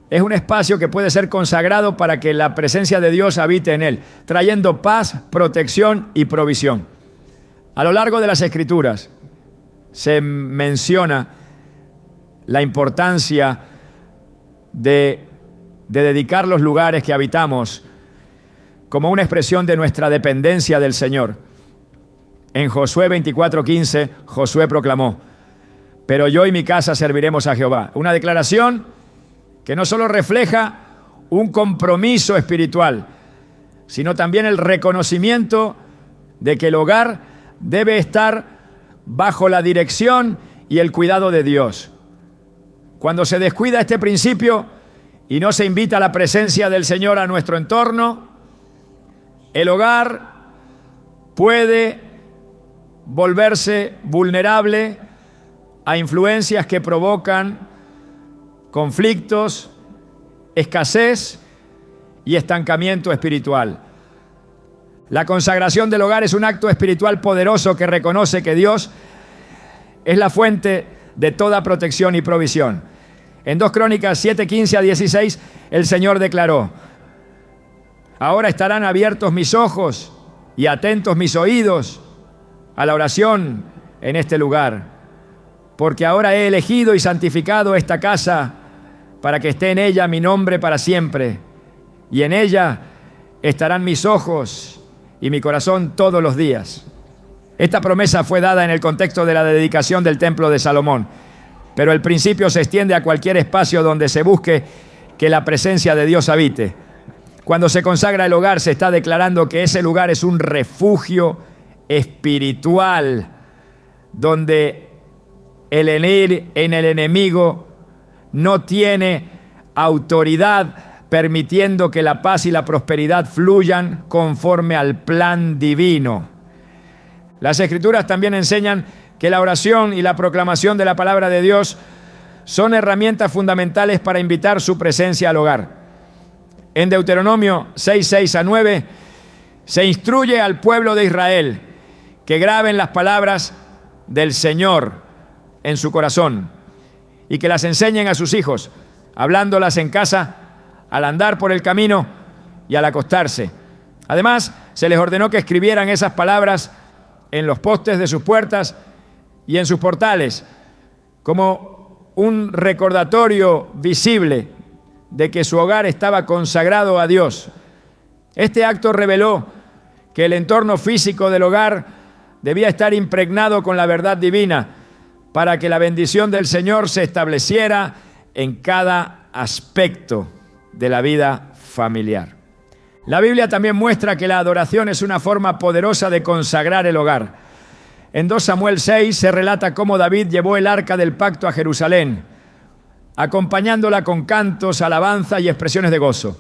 Es un espacio que puede ser consagrado para que la presencia de Dios habite en él, trayendo paz, protección y provisión. A lo largo de las Escrituras se menciona la importancia de dedicar los lugares que habitamos como una expresión de nuestra dependencia del Señor. En Josué 24:15, Josué proclamó: pero yo y mi casa serviremos a Jehová. Una declaración que no solo refleja un compromiso espiritual, sino también el reconocimiento de que el hogar debe estar bajo la dirección y el cuidado de Dios. Cuando se descuida este principio y no se invita a la presencia del Señor a nuestro entorno, el hogar puede volverse vulnerable a influencias que provocan conflictos, escasez y estancamiento espiritual. La consagración del hogar es un acto espiritual poderoso que reconoce que Dios es la fuente de toda protección y provisión. En 2 Crónicas 7:15-16, el Señor declaró: ahora estarán abiertos mis ojos y atentos mis oídos a la oración en este lugar, porque ahora he elegido y santificado esta casa para que esté en ella mi nombre para siempre, y en ella estarán mis ojos y mi corazón todos los días. Esta promesa fue dada en el contexto de la dedicación del templo de Salomón, pero el principio se extiende a cualquier espacio donde se busque que la presencia de Dios habite. Cuando se consagra el hogar, se está declarando que ese lugar es un refugio espiritual, donde el enemigo no tiene autoridad, permitiendo que la paz y la prosperidad fluyan conforme al plan divino. Las Escrituras también enseñan que la oración y la proclamación de la palabra de Dios son herramientas fundamentales para invitar su presencia al hogar. En Deuteronomio 6:6-9 se instruye al pueblo de Israel que graben las palabras del Señor en su corazón y que las enseñen a sus hijos, hablándolas en casa, al andar por el camino y al acostarse. Además, se les ordenó que escribieran esas palabras en los postes de sus puertas y en sus portales, como un recordatorio visible de que su hogar estaba consagrado a Dios. Este acto reveló que el entorno físico del hogar debía estar impregnado con la verdad divina, para que la bendición del Señor se estableciera en cada aspecto de la vida familiar. La Biblia también muestra que la adoración es una forma poderosa de consagrar el hogar. En 2 Samuel 6 se relata cómo David llevó el arca del pacto a Jerusalén, acompañándola con cantos, alabanza y expresiones de gozo.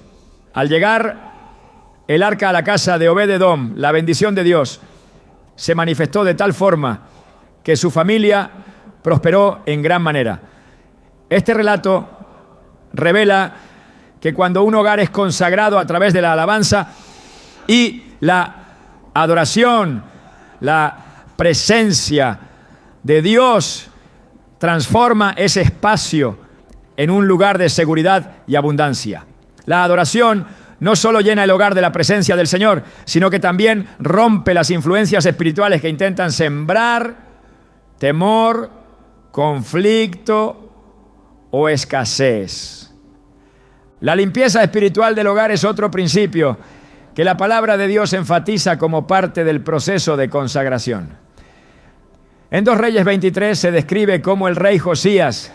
Al llegar el arca a la casa de Obed-Edom, la bendición de Dios se manifestó de tal forma que su familia prosperó en gran manera. Este relato revela que cuando un hogar es consagrado a través de la alabanza y la adoración, la presencia de Dios transforma ese espacio en un lugar de seguridad y abundancia. La adoración no solo llena el hogar de la presencia del Señor, sino que también rompe las influencias espirituales que intentan sembrar temor, conflicto o escasez. La limpieza espiritual del hogar es otro principio que la palabra de Dios enfatiza como parte del proceso de consagración. En 2 Reyes 23 se describe cómo el rey Josías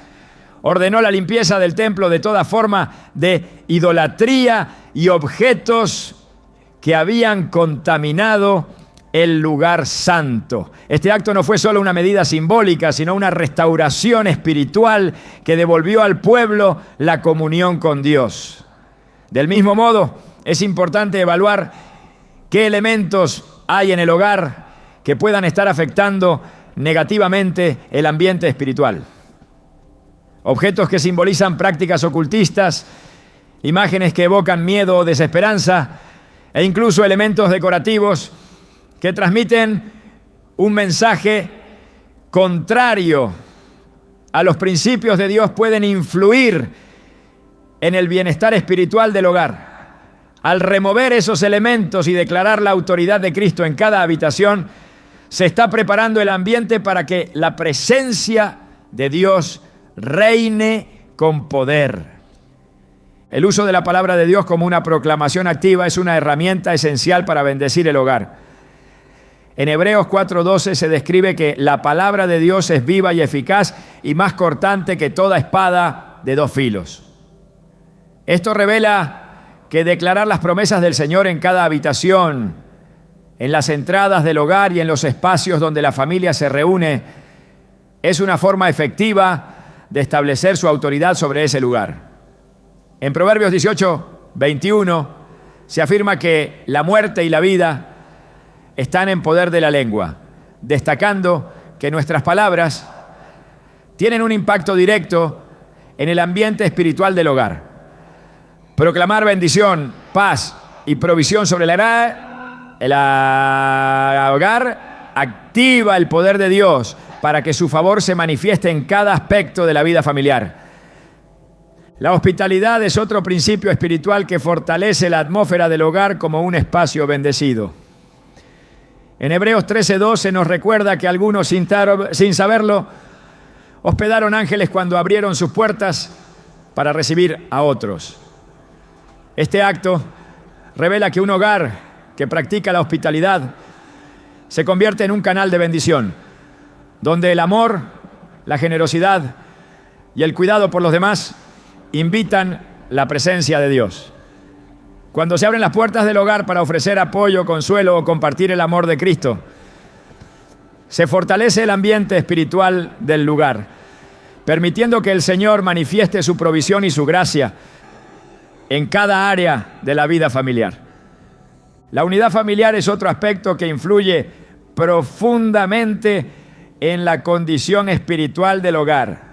ordenó la limpieza del templo de toda forma de idolatría y objetos que habían contaminado el lugar santo. Este acto no fue solo una medida simbólica, sino una restauración espiritual que devolvió al pueblo la comunión con Dios. Del mismo modo, es importante evaluar qué elementos hay en el hogar que puedan estar afectando negativamente el ambiente espiritual. Objetos que simbolizan prácticas ocultistas, imágenes que evocan miedo o desesperanza, e incluso elementos decorativos que transmiten un mensaje contrario a los principios de Dios pueden influir en el bienestar espiritual del hogar. Al remover esos elementos y declarar la autoridad de Cristo en cada habitación, se está preparando el ambiente para que la presencia de Dios reine con poder. El uso de la palabra de Dios como una proclamación activa es una herramienta esencial para bendecir el hogar. En Hebreos 4:12 se describe que la palabra de Dios es viva y eficaz y más cortante que toda espada de dos filos. Esto revela que declarar las promesas del Señor en cada habitación, en las entradas del hogar y en los espacios donde la familia se reúne, es una forma efectiva de establecer su autoridad sobre ese lugar. En Proverbios 18:21 se afirma que la muerte y la vida están en poder de la lengua, destacando que nuestras palabras tienen un impacto directo en el ambiente espiritual del hogar. Proclamar bendición, paz y provisión sobre el hogar activa el poder de Dios para que su favor se manifieste en cada aspecto de la vida familiar. La hospitalidad es otro principio espiritual que fortalece la atmósfera del hogar como un espacio bendecido. En Hebreos 13:12 nos recuerda que algunos, sin saberlo, hospedaron ángeles cuando abrieron sus puertas para recibir a otros. Este acto revela que un hogar que practica la hospitalidad se convierte en un canal de bendición, donde el amor, la generosidad y el cuidado por los demás invitan la presencia de Dios. Cuando se abren las puertas del hogar para ofrecer apoyo, consuelo o compartir el amor de Cristo, se fortalece el ambiente espiritual del lugar, permitiendo que el Señor manifieste su provisión y su gracia en cada área de la vida familiar. La unidad familiar es otro aspecto que influye profundamente en la condición espiritual del hogar.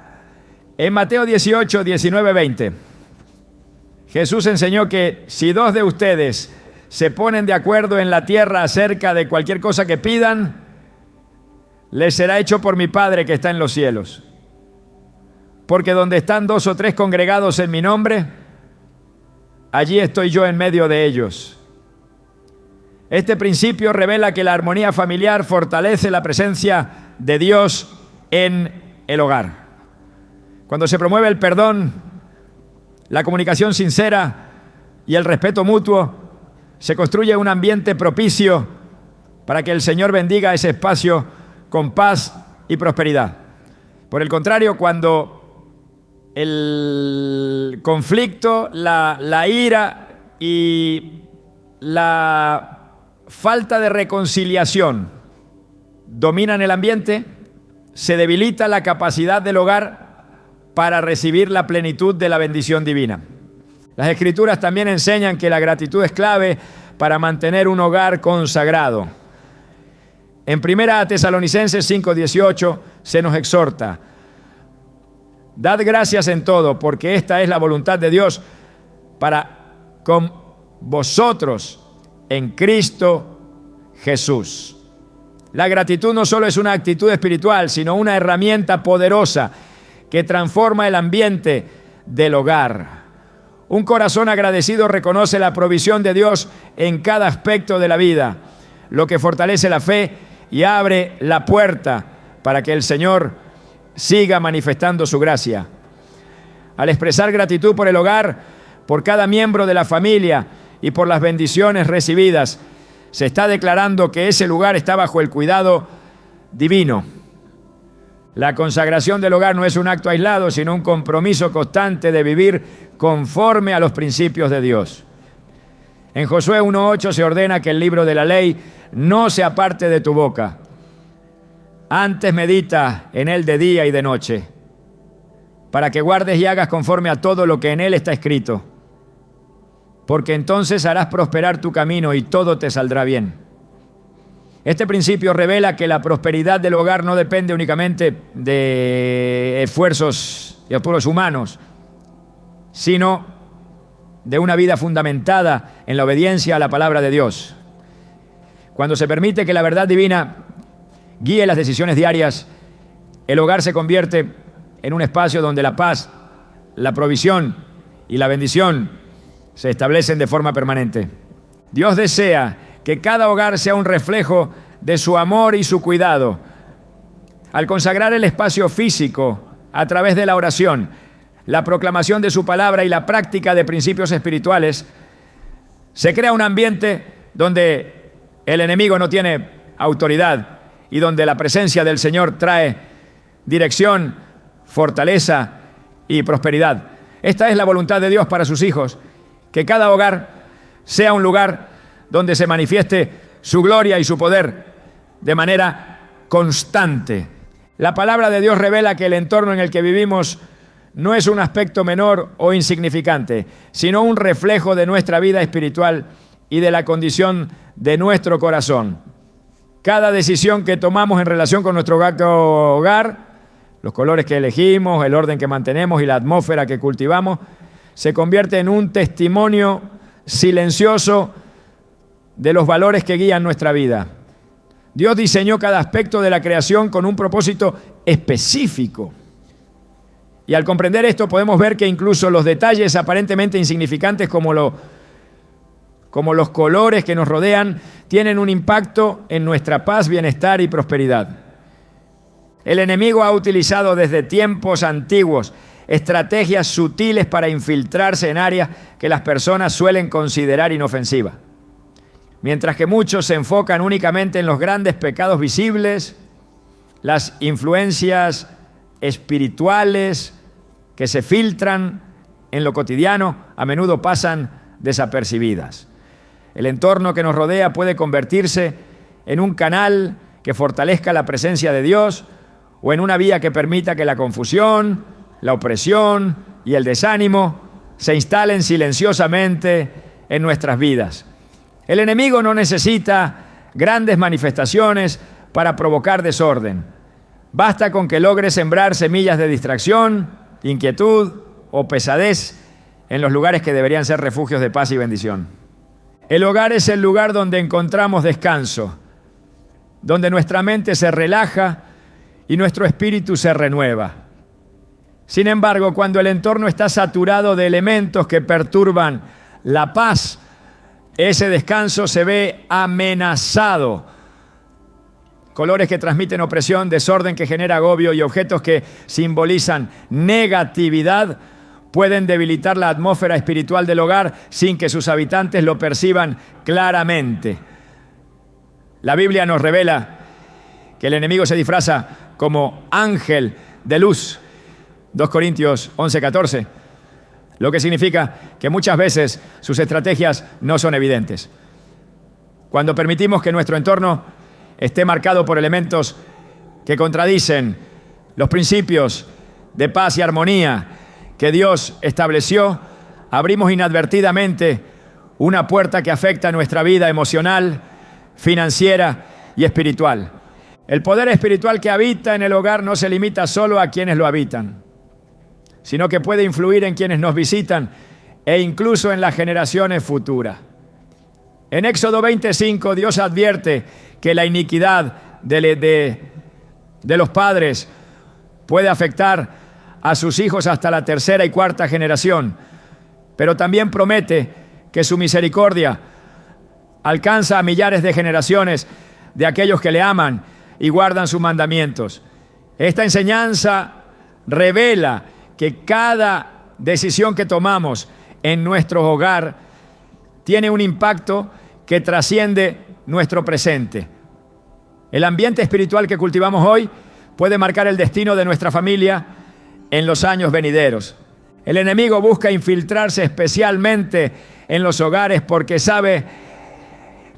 En Mateo 18, 19, 20, Jesús enseñó que si dos de ustedes se ponen de acuerdo en la tierra acerca de cualquier cosa que pidan, les será hecho por mi Padre que está en los cielos. Porque donde están 2 o 3 congregados en mi nombre, allí estoy yo en medio de ellos. Este principio revela que la armonía familiar fortalece la presencia de Dios en el hogar. Cuando se promueve el perdón, la comunicación sincera y el respeto mutuo, se construye un ambiente propicio para que el Señor bendiga ese espacio con paz y prosperidad. Por el contrario, cuando el conflicto, la ira y la falta de reconciliación dominan el ambiente, se debilita la capacidad del hogar para recibir la plenitud de la bendición divina. Las Escrituras también enseñan que la gratitud es clave para mantener un hogar consagrado. En 1 Tesalonicenses 5:18 se nos exhorta: dad gracias en todo, porque esta es la voluntad de Dios para con vosotros en Cristo Jesús. La gratitud no solo es una actitud espiritual, sino una herramienta poderosa que transforma el ambiente del hogar. Un corazón agradecido reconoce la provisión de Dios en cada aspecto de la vida, lo que fortalece la fe y abre la puerta para que el Señor siga manifestando su gracia. Al expresar gratitud por el hogar, por cada miembro de la familia y por las bendiciones recibidas, se está declarando que ese lugar está bajo el cuidado divino. La consagración del hogar no es un acto aislado, sino un compromiso constante de vivir conforme a los principios de Dios. En Josué 1:8 se ordena que el libro de la ley no se aparte de tu boca. Antes medita en él de día y de noche, para que guardes y hagas conforme a todo lo que en él está escrito. Porque entonces harás prosperar tu camino y todo te saldrá bien. Este principio revela que la prosperidad del hogar no depende únicamente de esfuerzos y apuros humanos, sino de una vida fundamentada en la obediencia a la palabra de Dios. Cuando se permite que la verdad divina guíe las decisiones diarias, el hogar se convierte en un espacio donde la paz, la provisión y la bendición se establecen de forma permanente. Dios desea que cada hogar sea un reflejo de su amor y su cuidado. Al consagrar el espacio físico a través de la oración, la proclamación de su palabra y la práctica de principios espirituales, se crea un ambiente donde el enemigo no tiene autoridad y donde la presencia del Señor trae dirección, fortaleza y prosperidad. Esta es la voluntad de Dios para sus hijos, que cada hogar sea un lugar donde se manifieste su gloria y su poder de manera constante. La palabra de Dios revela que el entorno en el que vivimos no es un aspecto menor o insignificante, sino un reflejo de nuestra vida espiritual y de la condición de nuestro corazón. Cada decisión que tomamos en relación con nuestro hogar, los colores que elegimos, el orden que mantenemos y la atmósfera que cultivamos, se convierte en un testimonio silencioso de los valores que guían nuestra vida. Dios diseñó cada aspecto de la creación con un propósito específico. Y al comprender esto podemos ver que incluso los detalles aparentemente insignificantes como los colores que nos rodean tienen un impacto en nuestra paz, bienestar y prosperidad. El enemigo ha utilizado desde tiempos antiguos estrategias sutiles para infiltrarse en áreas que las personas suelen considerar inofensivas. Mientras que muchos se enfocan únicamente en los grandes pecados visibles, las influencias espirituales que se filtran en lo cotidiano a menudo pasan desapercibidas. El entorno que nos rodea puede convertirse en un canal que fortalezca la presencia de Dios o en una vía que permita que la confusión, la opresión y el desánimo se instalen silenciosamente en nuestras vidas. El enemigo no necesita grandes manifestaciones para provocar desorden. Basta con que logre sembrar semillas de distracción, inquietud o pesadez en los lugares que deberían ser refugios de paz y bendición. El hogar es el lugar donde encontramos descanso, donde nuestra mente se relaja y nuestro espíritu se renueva. Sin embargo, cuando el entorno está saturado de elementos que perturban la paz, ese descanso se ve amenazado. Colores que transmiten opresión, desorden que genera agobio y objetos que simbolizan negatividad pueden debilitar la atmósfera espiritual del hogar sin que sus habitantes lo perciban claramente. La Biblia nos revela que el enemigo se disfraza como ángel de luz. 2 Corintios 11:14. Lo que significa que muchas veces sus estrategias no son evidentes. Cuando permitimos que nuestro entorno esté marcado por elementos que contradicen los principios de paz y armonía que Dios estableció, abrimos inadvertidamente una puerta que afecta nuestra vida emocional, financiera y espiritual. El poder espiritual que habita en el hogar no se limita solo a quienes lo habitan, sino que puede influir en quienes nos visitan e incluso en las generaciones futuras. En Éxodo 25, Dios advierte que la iniquidad de los padres puede afectar a sus hijos hasta la tercera y cuarta generación, pero también promete que su misericordia alcanza a millares de generaciones de aquellos que le aman y guardan sus mandamientos. Esta enseñanza revela que cada decisión que tomamos en nuestro hogar tiene un impacto que trasciende nuestro presente. El ambiente espiritual que cultivamos hoy puede marcar el destino de nuestra familia en los años venideros. El enemigo busca infiltrarse especialmente en los hogares porque sabe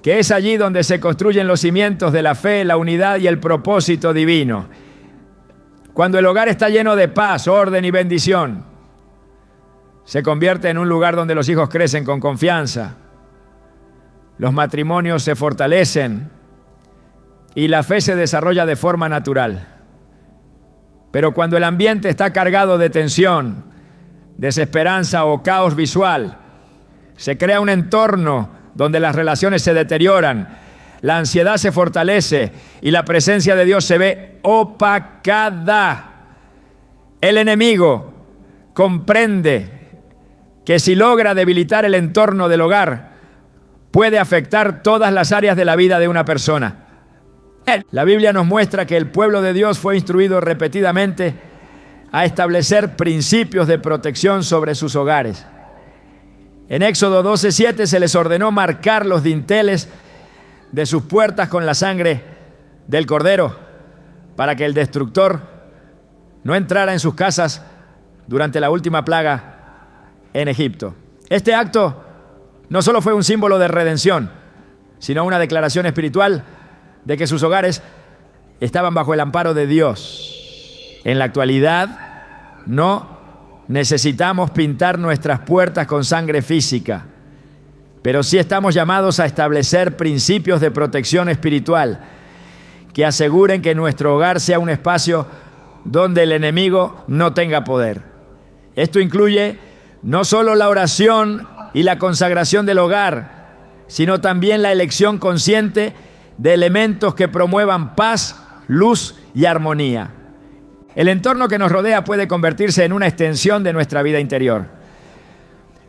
que es allí donde se construyen los cimientos de la fe, la unidad y el propósito divino. Cuando el hogar está lleno de paz, orden y bendición, se convierte en un lugar donde los hijos crecen con confianza, los matrimonios se fortalecen y la fe se desarrolla de forma natural. Pero cuando el ambiente está cargado de tensión, desesperanza o caos visual, Se crea un entorno donde las relaciones se deterioran, la ansiedad se fortalece y la presencia de Dios se ve opacada. El enemigo comprende que si logra debilitar el entorno del hogar, puede afectar todas las áreas de la vida de una persona. La Biblia nos muestra que el pueblo de Dios fue instruido repetidamente a establecer principios de protección sobre sus hogares. En Éxodo 12:7 se les ordenó marcar los dinteles de sus puertas con la sangre del cordero para que el destructor no entrara en sus casas durante la última plaga en Egipto. Este acto no solo fue un símbolo de redención, sino una declaración espiritual de que sus hogares estaban bajo el amparo de Dios. En la actualidad, no necesitamos pintar nuestras puertas con sangre física, pero sí estamos llamados a establecer principios de protección espiritual que aseguren que nuestro hogar sea un espacio donde el enemigo no tenga poder. Esto incluye no solo la oración y la consagración del hogar, sino también la elección consciente de elementos que promuevan paz, luz y armonía. El entorno que nos rodea puede convertirse en una extensión de nuestra vida interior.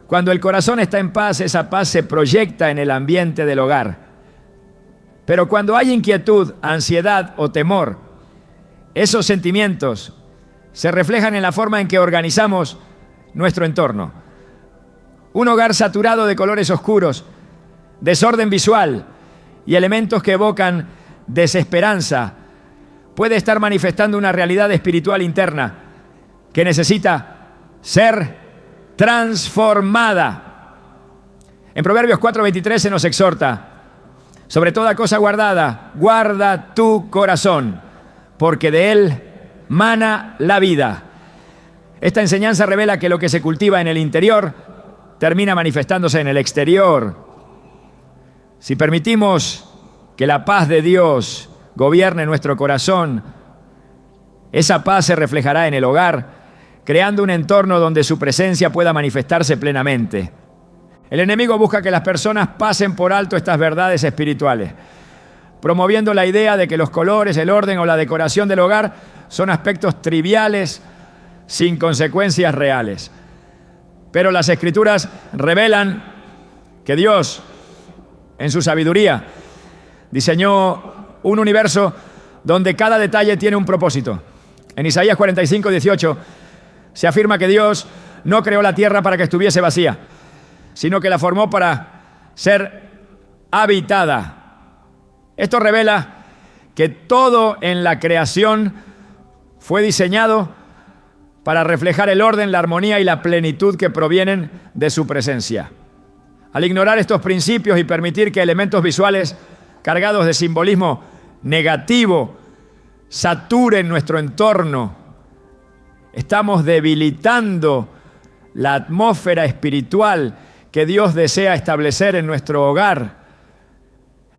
Cuando el corazón está en paz, esa paz se proyecta en el ambiente del hogar. Pero cuando hay inquietud, ansiedad o temor, esos sentimientos se reflejan en la forma en que organizamos nuestro entorno. Un hogar saturado de colores oscuros, desorden visual y elementos que evocan desesperanza puede estar manifestando una realidad espiritual interna que necesita ser transformada. En Proverbios 4:23 se nos exhorta: sobre toda cosa guardada, guarda tu corazón, porque de él mana la vida. Esta enseñanza revela que lo que se cultiva en el interior termina manifestándose en el exterior. Si permitimos que la paz de Dios gobierne nuestro corazón, esa paz se reflejará en el hogar, creando un entorno donde su presencia pueda manifestarse plenamente. El enemigo busca que las personas pasen por alto estas verdades espirituales, promoviendo la idea de que los colores, el orden o la decoración del hogar son aspectos triviales sin consecuencias reales. Pero las Escrituras revelan que Dios, en su sabiduría, diseñó un universo donde cada detalle tiene un propósito. En Isaías 45:18 se afirma que Dios no creó la tierra para que estuviese vacía, sino que la formó para ser habitada. Esto revela que todo en la creación fue diseñado para reflejar el orden, la armonía y la plenitud que provienen de su presencia. Al ignorar estos principios y permitir que elementos visuales cargados de simbolismo negativo saturen nuestro entorno, estamos debilitando la atmósfera espiritual que Dios desea establecer en nuestro hogar.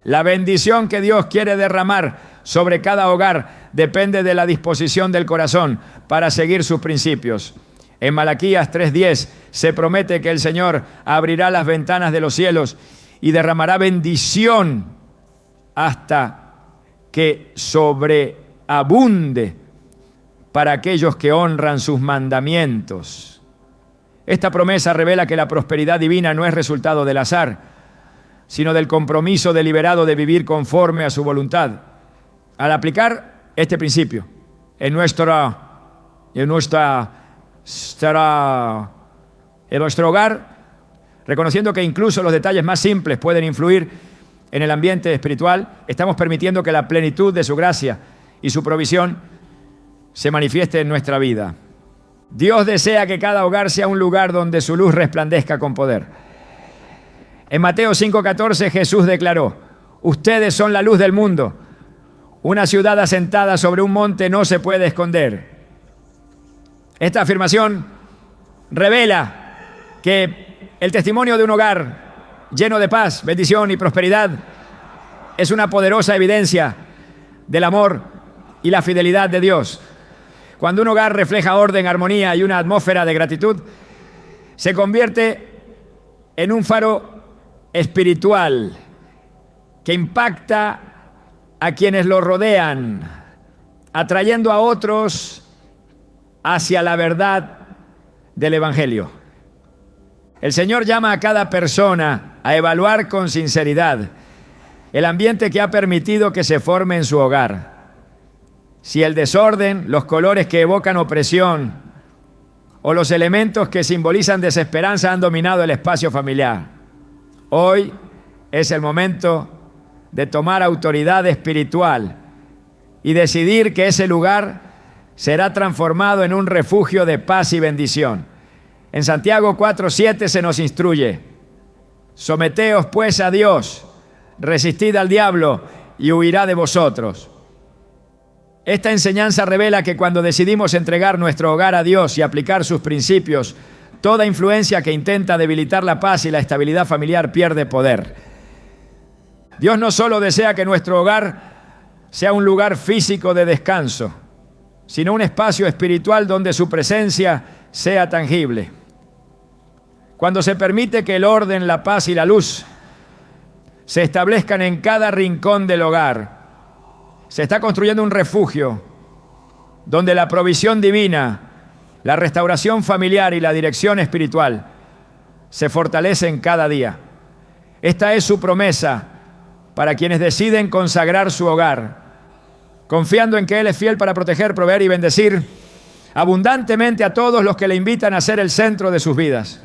La bendición que Dios quiere derramar sobre cada hogar depende de la disposición del corazón para seguir sus principios. En Malaquías 3:10 se promete que el Señor abrirá las ventanas de los cielos y derramará bendición hasta que sobreabunde para aquellos que honran sus mandamientos. Esta promesa revela que la prosperidad divina no es resultado del azar, sino del compromiso deliberado de vivir conforme a su voluntad. Al aplicar este principio en nuestro hogar, reconociendo que incluso los detalles más simples pueden influir en el ambiente espiritual, estamos permitiendo que la plenitud de su gracia y su provisión se manifieste en nuestra vida. Dios desea que cada hogar sea un lugar donde su luz resplandezca con poder. En Mateo 5:14 Jesús declaró: ustedes son la luz del mundo. Una ciudad asentada sobre un monte no se puede esconder. Esta afirmación revela que el testimonio de un hogar lleno de paz, bendición y prosperidad es una poderosa evidencia del amor y la fidelidad de Dios. Cuando un hogar refleja orden, armonía y una atmósfera de gratitud, se convierte en un faro espiritual que impacta a quienes lo rodean, atrayendo a otros hacia la verdad del Evangelio. El Señor llama a cada persona a evaluar con sinceridad el ambiente que ha permitido que se forme en su hogar. Si el desorden, los colores que evocan opresión o los elementos que simbolizan desesperanza han dominado el espacio familiar. Hoy es el momento de tomar autoridad espiritual y decidir que ese lugar será transformado en un refugio de paz y bendición. En Santiago 4:7 se nos instruye: someteos pues a Dios, resistid al diablo y huirá de vosotros. Esta enseñanza revela que cuando decidimos entregar nuestro hogar a Dios y aplicar sus principios, toda influencia que intenta debilitar la paz y la estabilidad familiar pierde poder. Dios no solo desea que nuestro hogar sea un lugar físico de descanso, sino un espacio espiritual donde su presencia sea tangible. Cuando se permite que el orden, la paz y la luz se establezcan en cada rincón del hogar, se está construyendo un refugio donde la provisión divina, la restauración familiar y la dirección espiritual se fortalecen cada día. Esta es su promesa para quienes deciden consagrar su hogar, confiando en que Él es fiel para proteger, proveer y bendecir abundantemente a todos los que le invitan a ser el centro de sus vidas.